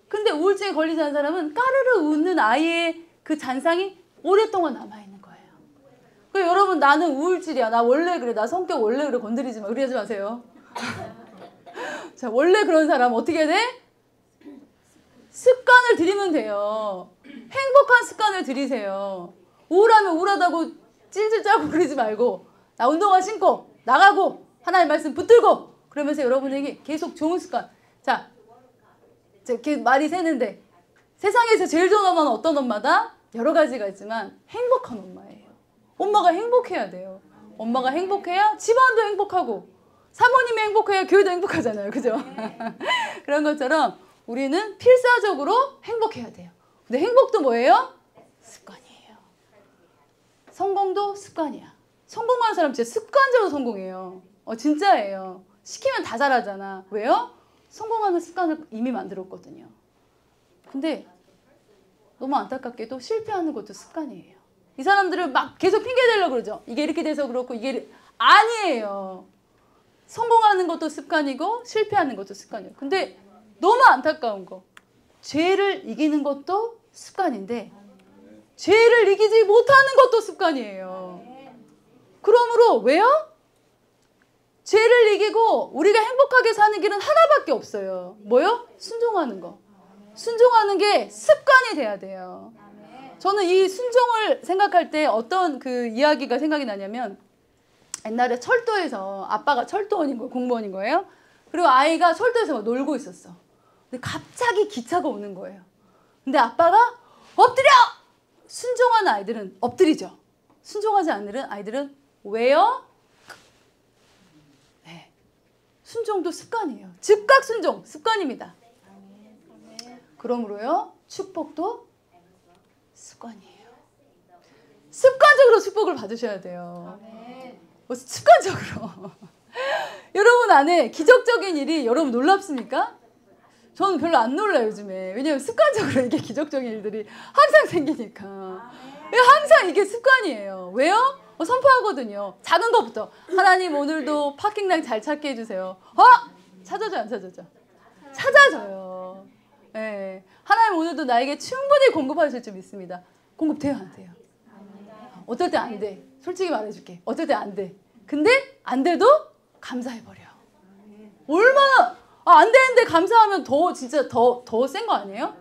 근데 우울증에 걸리지 않은 사람은 까르르 웃는 아이의 그 잔상이 오랫동안 남아있는 거예요. 그래서 여러분, 나는 우울질이야, 나 원래 그래, 나 성격 원래 그래, 건드리지 마, 그러지 마세요. 자, 원래 그런 사람 어떻게 해야 돼? 습관을 들이면 돼요. 행복한 습관을 들이세요. 우울하면 우울하다고 찔찔 짜고 그러지 말고, 나 운동화 신고 나가고 하나님 말씀 붙들고 그러면서 여러분에게 계속 좋은 습관. 자, 이렇게 말이 새는데 세상에서 제일 좋은 엄마는 어떤 엄마다? 여러 가지가 있지만 행복한 엄마예요. 엄마가 행복해야 돼요. 엄마가 행복해야 집안도 행복하고 사모님이 행복해야 교회도 행복하잖아요. 그죠? 그런 것처럼 우리는 필사적으로 행복해야 돼요. 근데 행복도 뭐예요? 습관이에요. 성공도 습관이야. 성공하는 사람 진짜 습관적으로 성공해요. 진짜예요. 시키면 다 잘하잖아. 왜요? 성공하는 습관을 이미 만들었거든요. 근데 너무 안타깝게도 실패하는 것도 습관이에요. 이 사람들은 막 계속 핑계 대려고 그러죠. 이게 이렇게 돼서 그렇고 이게 아니에요. 성공하는 것도 습관이고 실패하는 것도 습관이에요. 근데 너무 안타까운 거, 죄를 이기는 것도 습관인데 죄를 이기지 못하는 것도 습관이에요. 그러므로 왜요? 죄를 이기고 우리가 행복하게 사는 길은 하나밖에 없어요. 뭐요? 순종하는 거. 순종하는 게 습관이 돼야 돼요. 저는 이 순종을 생각할 때 어떤 그 이야기가 생각이 나냐면 옛날에 철도에서 아빠가 철도원인 거예요. 공무원인 거예요. 그리고 아이가 철도에서 막 놀고 있었어. 근데 갑자기 기차가 오는 거예요. 근데 아빠가 엎드려! 순종하는 아이들은 엎드리죠. 순종하지 않는 아이들은 왜요? 네. 순종도 습관이에요. 즉각 순종 습관입니다. 그러므로요 축복도 습관이에요. 습관적으로 축복을 받으셔야 돼요. 습관적으로. 여러분 안에 기적적인 일이 여러분 놀랍습니까? 저는 별로 안 놀라요 요즘에. 왜냐면 습관적으로 이게 기적적인 일들이 항상 생기니까. 항상 이게 습관이에요. 왜요? 선포하거든요. 작은 것부터. 하나님 오늘도 파킹랑 잘 찾게 해주세요. 찾아줘 안 찾아줘? 찾아줘요. 네. 하나님 오늘도 나에게 충분히 공급하실 줄 믿습니다. 공급돼요 안 돼요? 어떨 때 안 돼. 솔직히 말해줄게. 어떨 때 안 돼. 근데 안 돼도 감사해버려. 얼마나 안 되는데 감사하면 더 진짜 더 센 거 아니에요?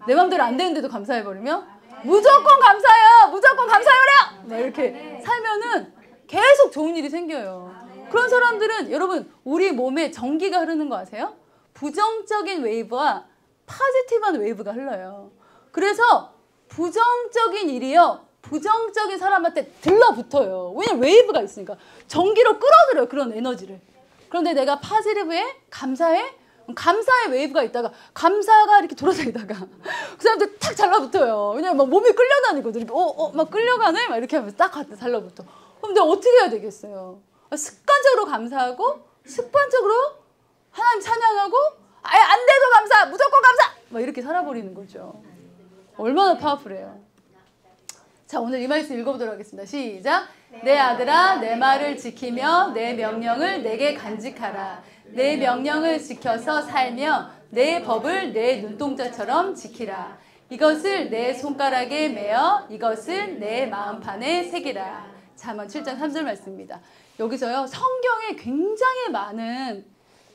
내 맘대로 안 되는데도 감사해버리면 무조건 감사해요. 무조건 감사해버려. 막 이렇게 살면은 계속 좋은 일이 생겨요. 그런 사람들은 여러분 우리 몸에 전기가 흐르는 거 아세요? 부정적인 웨이브와 포지티브한 웨이브가 흘러요. 그래서 부정적인 일이요. 부정적인 사람한테 들러붙어요. 왜냐면 웨이브가 있으니까. 전기로 끌어들여요. 그런 에너지를. 그런데 내가 파지티브에 감사해? 감사의 웨이브가 있다가 감사가 이렇게 돌아다니다가 그 사람들 탁 잘라붙어요. 왜냐면 막 몸이 끌려다니거든. 이렇게 막 끌려가네? 막 이렇게 하면서 딱 달라붙어. 그럼 내가 어떻게 해야 되겠어요? 습관적으로 감사하고 습관적으로 하나님 찬양하고 아예 안 돼도 감사! 무조건 감사! 막 이렇게 살아버리는 거죠. 얼마나 파워풀해요. 자, 오늘 이 말씀 읽어보도록 하겠습니다. 시작! 내 아들아 내 말을 지키며 내 명령을 내게 간직하라. 내 명령을 지켜서 살며 내 법을 내 눈동자처럼 지키라. 이것을 내 손가락에 매어 이것을 내 마음판에 새기라. 잠언 7장 3절 말씀입니다. 여기서요 성경에 굉장히 많은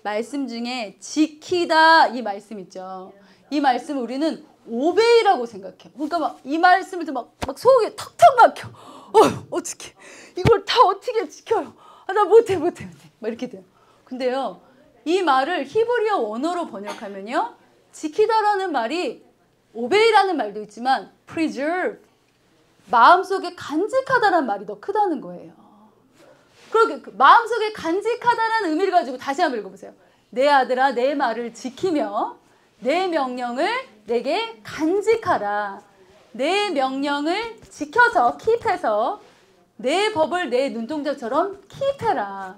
말씀 중에 지키다 이 말씀 있죠. 이 말씀을 우리는 오베이라고 생각해요. 그러니까 막 이 말씀을 막 속에 턱턱 막혀. 어떻게 이걸 다 어떻게 지켜요? 나 못해. 막 이렇게 돼요. 근데요 이 말을 히브리어 원어로 번역하면요 지키다라는 말이 오베이라는 말도 있지만 preserve 마음속에 간직하다라는 말이 더 크다는 거예요. 그러게 마음속에 간직하다라는 의미를 가지고 다시 한번 읽어보세요. 내 아들아 내 말을 지키며 내 명령을 내게 간직하라. 내 명령을 지켜서 킵해서 내 법을 내 눈동자처럼 킵해라.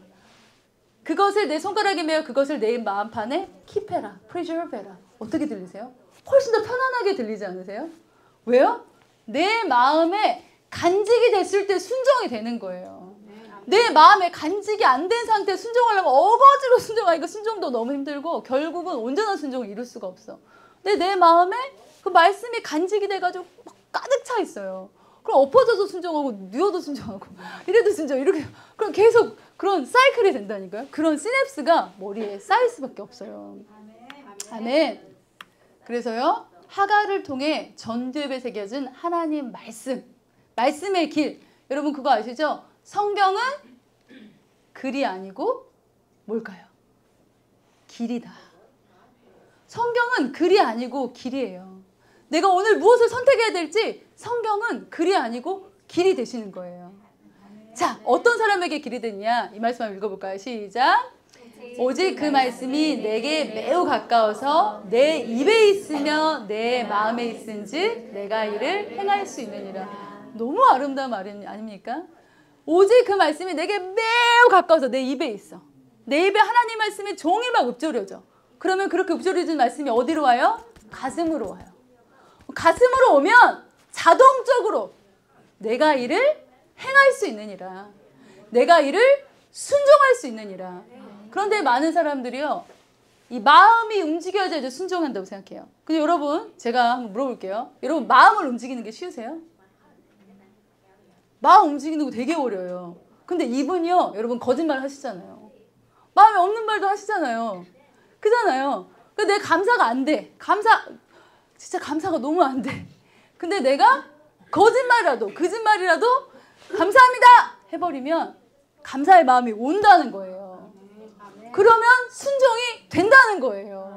그것을 내 손가락에 매어 그것을 내 마음판에 킵해라. preserve해라. 어떻게 들리세요? 훨씬 더 편안하게 들리지 않으세요? 왜요? 내 마음에 간직이 됐을 때 순종이 되는 거예요. 내 마음에 간직이 안 된 상태에 순종하려면 어거지로 순종하니까 순종도 너무 힘들고 결국은 온전한 순종을 이룰 수가 없어. 근데 내 마음에 그 말씀이 간직이 돼가지고 막 가득 차 있어요. 그럼 엎어져도 순종하고 누워도 순종하고 이래도 순종 이렇게 그럼 계속 그런 사이클이 된다니까요. 그런 시냅스가 머리에 쌓일 수밖에 없어요. 아멘. 그래서요 하가를 통해 전두엽에 새겨진 하나님 말씀의 길. 여러분 그거 아시죠? 성경은 글이 아니고 뭘까요? 길이다. 성경은 글이 아니고 길이에요. 내가 오늘 무엇을 선택해야 될지 성경은 글이 아니고 길이 되시는 거예요. 자, 어떤 사람에게 길이 되느냐? 이 말씀 한번 읽어볼까요? 시작! 오직 그 말씀이 내게 매우 가까워서 내 입에 있으며 내 마음에 있은즉 내가 이를 행할 수 있느니라. 너무 아름다운 말 아닙니까? 오직 그 말씀이 내게 매우 가까워서 내 입에 있어. 내 입에 하나님 말씀이 종이 막 읊조려져. 그러면 그렇게 읊조려진 말씀이 어디로 와요? 가슴으로 와요. 가슴으로 오면 자동적으로 내가 이를 행할 수 있느니라. 내가 이를 순종할 수 있느니라. 그런데 많은 사람들이요. 이 마음이 움직여야지 순종한다고 생각해요. 근데 여러분 제가 한번 물어볼게요. 여러분 마음을 움직이는 게 쉬우세요? 마음 움직이는 거 되게 어려워요. 근데 이분이요. 여러분 거짓말 하시잖아요. 마음에 없는 말도 하시잖아요. 그잖아요. 근데 내 감사가 안 돼. 진짜 감사가 너무 안 돼. 근데 내가 거짓말이라도 감사합니다 해버리면 감사의 마음이 온다는 거예요. 그러면 순종이 된다는 거예요.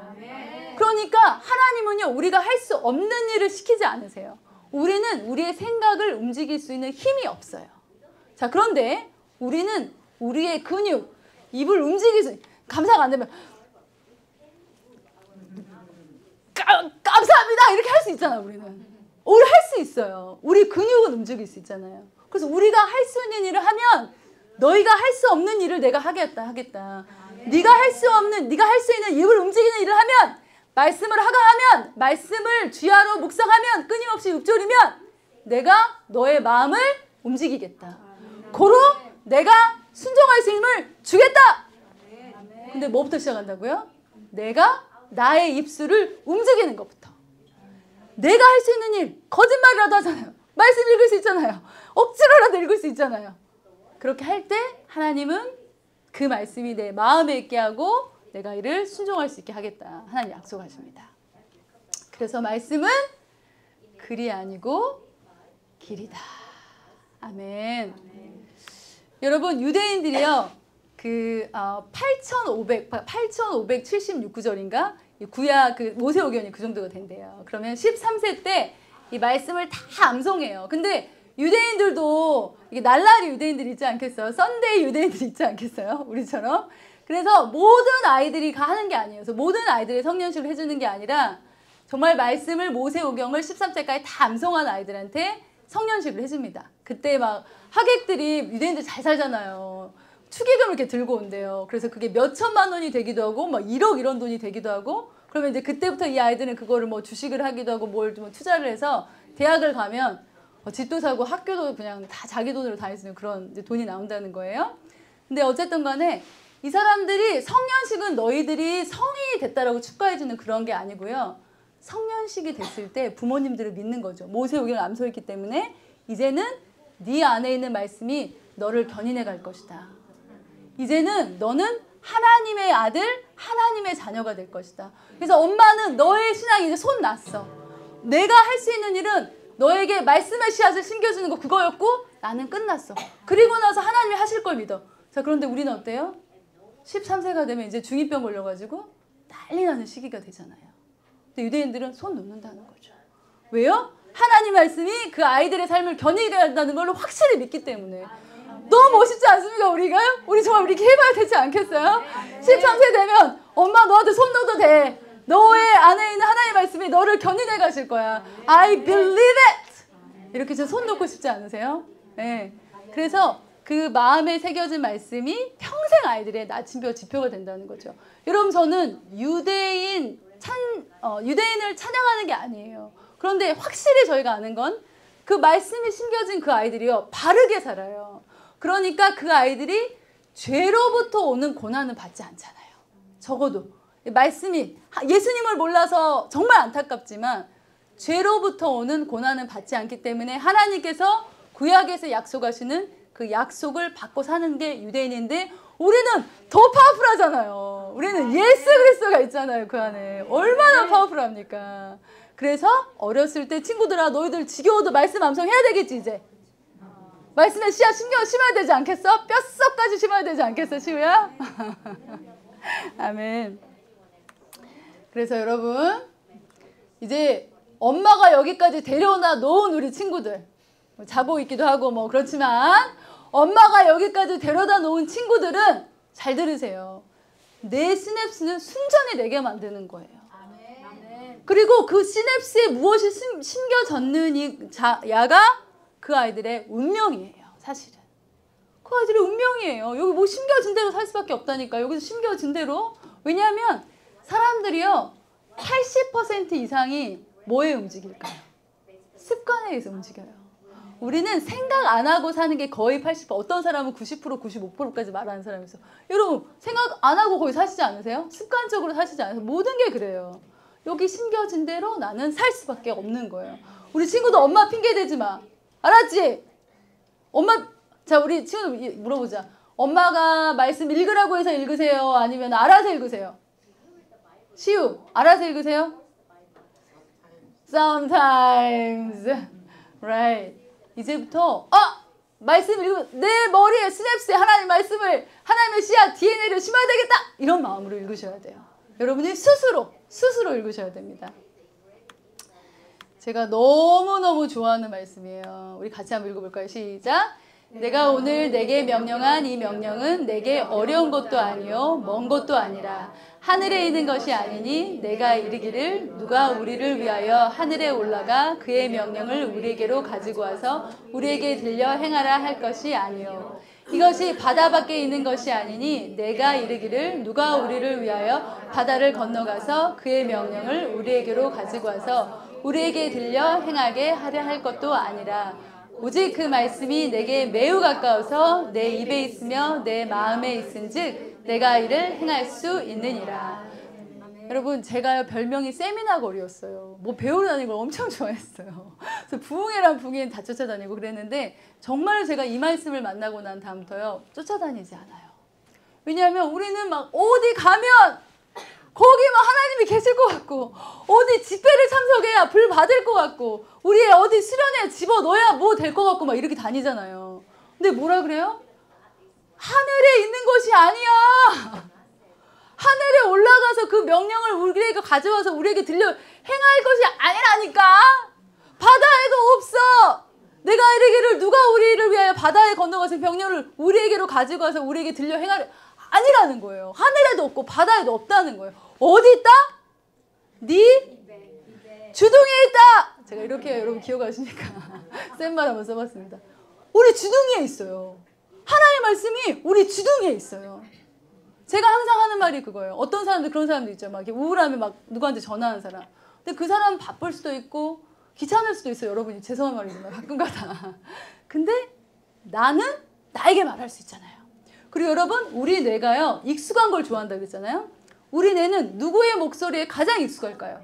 그러니까 하나님은요, 우리가 할 수 없는 일을 시키지 않으세요. 우리는 우리의 생각을 움직일 수 있는 힘이 없어요. 자, 그런데 우리는 우리의 근육, 입을 움직일 수, 감사가 안 되면 감사합니다 이렇게 할 수 있잖아. 우리는 우리 할 수 있어요. 우리 근육은 움직일 수 있잖아요. 그래서 우리가 할 수 있는 일을 하면 너희가 할 수 없는 일을 내가 하겠다. 네가 할 수 있는 입을 움직이는 일을 하면, 말씀을 하면, 말씀을 주야로 묵상하면, 끊임없이 읊조리면 내가 너의 마음을 움직이겠다. 고로 내가 순종할 수 있는 힘을 주겠다. 근데 뭐부터 시작한다고요? 내가 나의 입술을 움직이는 것부터. 내가 할 수 있는 일, 거짓말이라도 하잖아요. 말씀 읽을 수 있잖아요. 억지로라도 읽을 수 있잖아요. 그렇게 할 때 하나님은 그 말씀이 내 마음에 있게 하고 내가 이를 순종할 수 있게 하겠다. 하나님 약속하십니다. 그래서 말씀은 글이 아니고 길이다. 아멘. 여러분, 유대인들이요, 8576구절인가? 구약 모세오경이 그 정도가 된대요. 그러면 13세 때 이 말씀을 다 암송해요. 근데 유대인들도 이게 날라리 유대인들 있지 않겠어요? 썬데이 유대인들 있지 않겠어요? 우리처럼. 그래서 모든 아이들이 하는 게 아니에요. 그래서 모든 아이들의 성년식을 해주는 게 아니라 정말 말씀을 모세오경을 13세까지 다 암송한 아이들한테 성년식을 해줍니다. 그때 막 하객들이, 유대인들 잘 살잖아요. 축의금을 이렇게 들고 온대요. 그래서 그게 몇 천만 원이 되기도 하고 막 1억 이런 돈이 되기도 하고, 그러면 이제 그때부터 이 아이들은 그거를 뭐 주식을 하기도 하고 뭘 좀 투자를 해서 대학을 가면 집도 사고 학교도 그냥 다 자기 돈으로 다닐 수 있는 그런 이제 돈이 나온다는 거예요. 근데 어쨌든 간에 이 사람들이 성년식은 너희들이 성인이 됐다라고 축하해주는 그런 게 아니고요. 성년식이 됐을 때 부모님들을 믿는 거죠. 모세오경을 암송했기 때문에 이제는 네 안에 있는 말씀이 너를 견인해 갈 것이다. 이제는 너는 하나님의 아들, 하나님의 자녀가 될 것이다. 그래서 엄마는 너의 신앙이 이제 손 놨어. 내가 할 수 있는 일은 너에게 말씀의 씨앗을 심겨주는 거 그거였고 나는 끝났어. 그리고 나서 하나님이 하실 걸 믿어. 자, 그런데 우리는 어때요? 13세가 되면 이제 중2병 걸려가지고 난리 나는 시기가 되잖아요. 근데 유대인들은 손 놓는다는 거죠. 왜요? 하나님 말씀이 그 아이들의 삶을 견인해 간다는 걸 확실히 믿기 때문에. 너무 멋있지 않습니까, 우리가? 우리 정말 이렇게 해봐야 되지 않겠어요? 13세 되면 엄마 너한테 손 넣어도 돼. 너의 안에 있는 하나님의 말씀이 너를 견인해 가실 거야. I believe it! 이렇게 좀 손 놓고 싶지 않으세요? 네. 그래서 그 마음에 새겨진 말씀이 평생 아이들의 나침표, 지표가 된다는 거죠. 여러분, 저는 유대인을 찬양하는 게 아니에요. 그런데 확실히 저희가 아는 건 그 말씀이 심겨진 그 아이들이요, 바르게 살아요. 그러니까 그 아이들이 죄로부터 오는 고난은 받지 않잖아요. 적어도 말씀이, 예수님을 몰라서 정말 안타깝지만 죄로부터 오는 고난은 받지 않기 때문에 하나님께서 구약에서 약속하시는 그 약속을 받고 사는 게 유대인인데, 우리는 더 파워풀하잖아요. 우리는 예수 그리스도가 있잖아요. 그 안에 얼마나 파워풀합니까? 그래서 어렸을 때 친구들아, 너희들 지겨워도 말씀 암송해야 되겠지. 이제 말씀에 씨앗 심어야 되지 않겠어? 뼛속까지 심어야 되지 않겠어, 시우야? 아멘. 그래서 여러분, 이제 엄마가 여기까지 데려다 놓은 우리 친구들, 자고 있기도 하고 뭐 그렇지만 엄마가 여기까지 데려다 놓은 친구들은 잘 들으세요. 내 시냅스는 순전히 내게 만드는 거예요. 그리고 그 시냅스에 무엇이 심겨졌는 야가 그 아이들의 운명이에요. 사실은 그 아이들의 운명이에요. 여기 뭐 심겨진 대로 살 수밖에 없다니까. 여기서 심겨진 대로. 왜냐하면 사람들이요, 80% 이상이 뭐에 움직일까요? 습관에 의해서 움직여요. 우리는 생각 안 하고 사는 게 거의 80%, 어떤 사람은 90%, 95%까지 말하는 사람이 있어요. 여러분, 생각 안 하고 거의 사시지 않으세요? 습관적으로 사시지 않으세요? 모든 게 그래요. 여기 심겨진 대로 나는 살 수밖에 없는 거예요. 우리 친구도 엄마 핑계 대지 마. 알았지? 엄마, 자, 우리 친구 물어보자. 엄마가 말씀 읽으라고 해서 읽으세요? 아니면 알아서 읽으세요? 시우, 알아서 읽으세요? Sometimes. Right. 이제부터 말씀 읽으면 내 머리에 스냅스에 하나님 말씀을, 하나님의 씨앗 DNA를 심어야 되겠다, 이런 마음으로 읽으셔야 돼요. 여러분이 스스로 읽으셔야 됩니다. 제가 너무너무 좋아하는 말씀이에요. 우리 같이 한번 읽어볼까요? 시작. 내가 오늘 내게 명령한 이 명령은 내게 어려운 것도 아니요 먼 것도 아니라 하늘에 있는 것이 아니니 내가 이르기를 누가 우리를 위하여 하늘에 올라가 그의 명령을 우리에게로 가지고 와서 우리에게 들려 행하라 할 것이 아니요 이것이 바다 밖에 있는 것이 아니니 내가 이르기를 누가 우리를 위하여 바다를 건너가서 그의 명령을 우리에게로 가지고 와서 우리에게 들려 행하게 하려 할 것도 아니라 오직 그 말씀이 내게 매우 가까워서 내 입에 있으며 내 마음에 있은즉 내가 이를 행할 수 있느니라. 여러분, 제가요 별명이 세미나걸이었어요. 뭐 배우러 다니는 걸 엄청 좋아했어요. 그래서 부흥회랑 부흥회는 다 쫓아다니고 그랬는데 정말 제가 이 말씀을 만나고 난 다음부터요 쫓아다니지 않아요. 왜냐하면 우리는 막 어디 가면 거기 막 하나님이 계실 것 같고, 어디 집회를 참석해야 불 받을 것 같고, 우리 어디 수련회 집어넣어야 뭐 될 것 같고 막 이렇게 다니잖아요. 근데 뭐라 그래요? 하늘에 있는 것이 아니야. 하늘에 올라가서 그 명령을 우리에게 가져와서 우리에게 들려 행할 것이 아니라니까. 바다에도 없어. 내가 이르기를 누가 우리를 위하여 바다에 건너가서 명령을 우리에게로 가지고 와서 우리에게 들려 행하려 아니라는 거예요. 하늘에도 없고 바다에도 없다는 거예요. 어디 있다? 네 주둥이에 있다. 제가 이렇게 여러분 기억하시니까 센 말 한번 써봤습니다. 우리 주둥이에 있어요. 하나님의 말씀이 우리 주둥이에 있어요. 제가 항상 하는 말이 그거예요. 어떤 사람들, 그런 사람들 있죠. 막 우울하면 막 누구한테 전화하는 사람. 근데 그 사람은 바쁠 수도 있고 귀찮을 수도 있어요. 여러분이 죄송한 말이지만 가끔가다. 근데 나는 나에게 말할 수 있잖아요. 그리고 여러분, 우리 뇌가요 익숙한 걸 좋아한다고 그랬잖아요. 우리 뇌는 누구의 목소리에 가장 익숙할까요?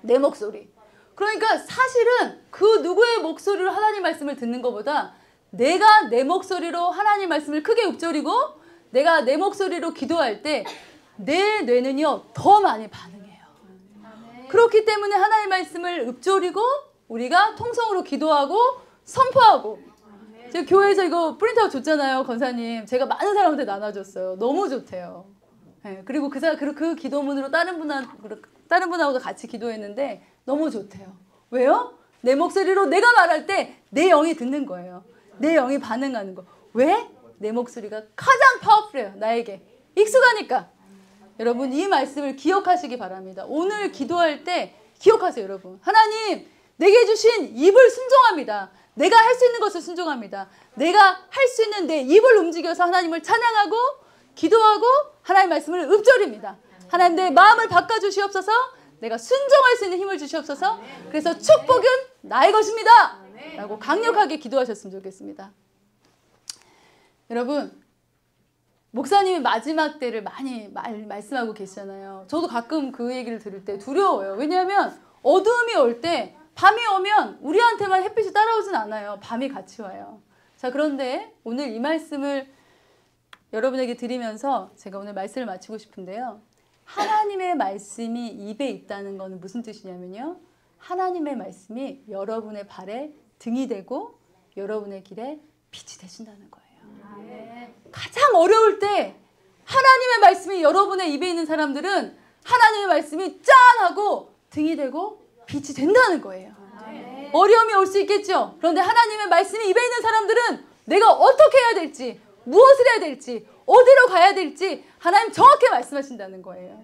내 목소리. 그러니까 사실은 그 누구의 목소리로 하나님 말씀을 듣는 것보다 내가 내 목소리로 하나님 말씀을 크게 읊조리고 내가 내 목소리로 기도할 때 내 뇌는요 더 많이 반응해요. 그렇기 때문에 하나님 말씀을 읊조리고 우리가 통성으로 기도하고 선포하고, 제가 교회에서 이거 프린트아웃 줬잖아요. 권사님, 제가 많은 사람한테 나눠줬어요. 너무 좋대요. 네, 그리고 그 기도문으로 다른 분하고도 같이 기도했는데 너무 좋대요. 왜요? 내 목소리로 내가 말할 때 내 영이 듣는 거예요. 내 영이 반응하는 거. 왜? 내 목소리가 가장 파워풀해요. 나에게 익숙하니까. 여러분, 이 말씀을 기억하시기 바랍니다. 오늘 기도할 때 기억하세요. 여러분, 하나님 내게 주신 입을 순종합니다. 내가 할 수 있는 것을 순종합니다. 내가 할 수 있는 내 입을 움직여서 하나님을 찬양하고 기도하고 하나님의 말씀을 읊조립니다. 하나님, 내 마음을 바꿔주시옵소서. 내가 순종할 수 있는 힘을 주시옵소서. 그래서 축복은 나의 것입니다 라고 강력하게 기도하셨으면 좋겠습니다. 여러분, 목사님이 마지막 때를 많이 말씀하고 계시잖아요. 저도 가끔 그 얘기를 들을 때 두려워요. 왜냐하면 어두움이 올 때, 밤이 오면 우리한테만 햇빛이 따라오진 않아요. 밤이 같이 와요. 자, 그런데 오늘 이 말씀을 여러분에게 드리면서 제가 오늘 말씀을 마치고 싶은데요. 하나님의 말씀이 입에 있다는 것은 무슨 뜻이냐면요. 하나님의 말씀이 여러분의 발에 등이 되고 여러분의 길에 빛이 되신다는 거예요. 가장 어려울 때 하나님의 말씀이 여러분의 입에 있는 사람들은 하나님의 말씀이 짠 하고 등이 되고 빛이 된다는 거예요. 어려움이 올 수 있겠죠. 그런데 하나님의 말씀이 입에 있는 사람들은 내가 어떻게 해야 될지, 무엇을 해야 될지, 어디로 가야 될지 하나님 정확히 말씀하신다는 거예요.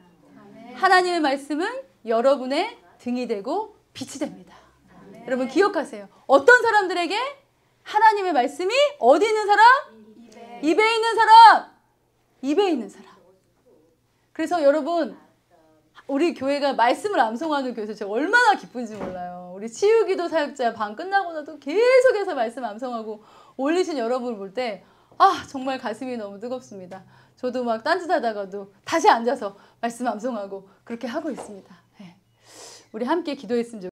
하나님의 말씀은 여러분의 등이 되고 빛이 됩니다. 여러분 기억하세요. 어떤 사람들에게 하나님의 말씀이 어디 있는 사람? 입에 있는 사람. 입에 있는 사람. 그래서 여러분, 우리 교회가 말씀을 암송하는 교회에서 제가 얼마나 기쁜지 몰라요. 우리 치유기도 사역자 반 끝나고 나도 계속해서 말씀 암송하고 올리신 여러분을 볼 때 정말 가슴이 너무 뜨겁습니다. 저도 막 딴짓하다가도 다시 앉아서 말씀 암송하고 그렇게 하고 있습니다. 우리 함께 기도했으면 좋겠습니다.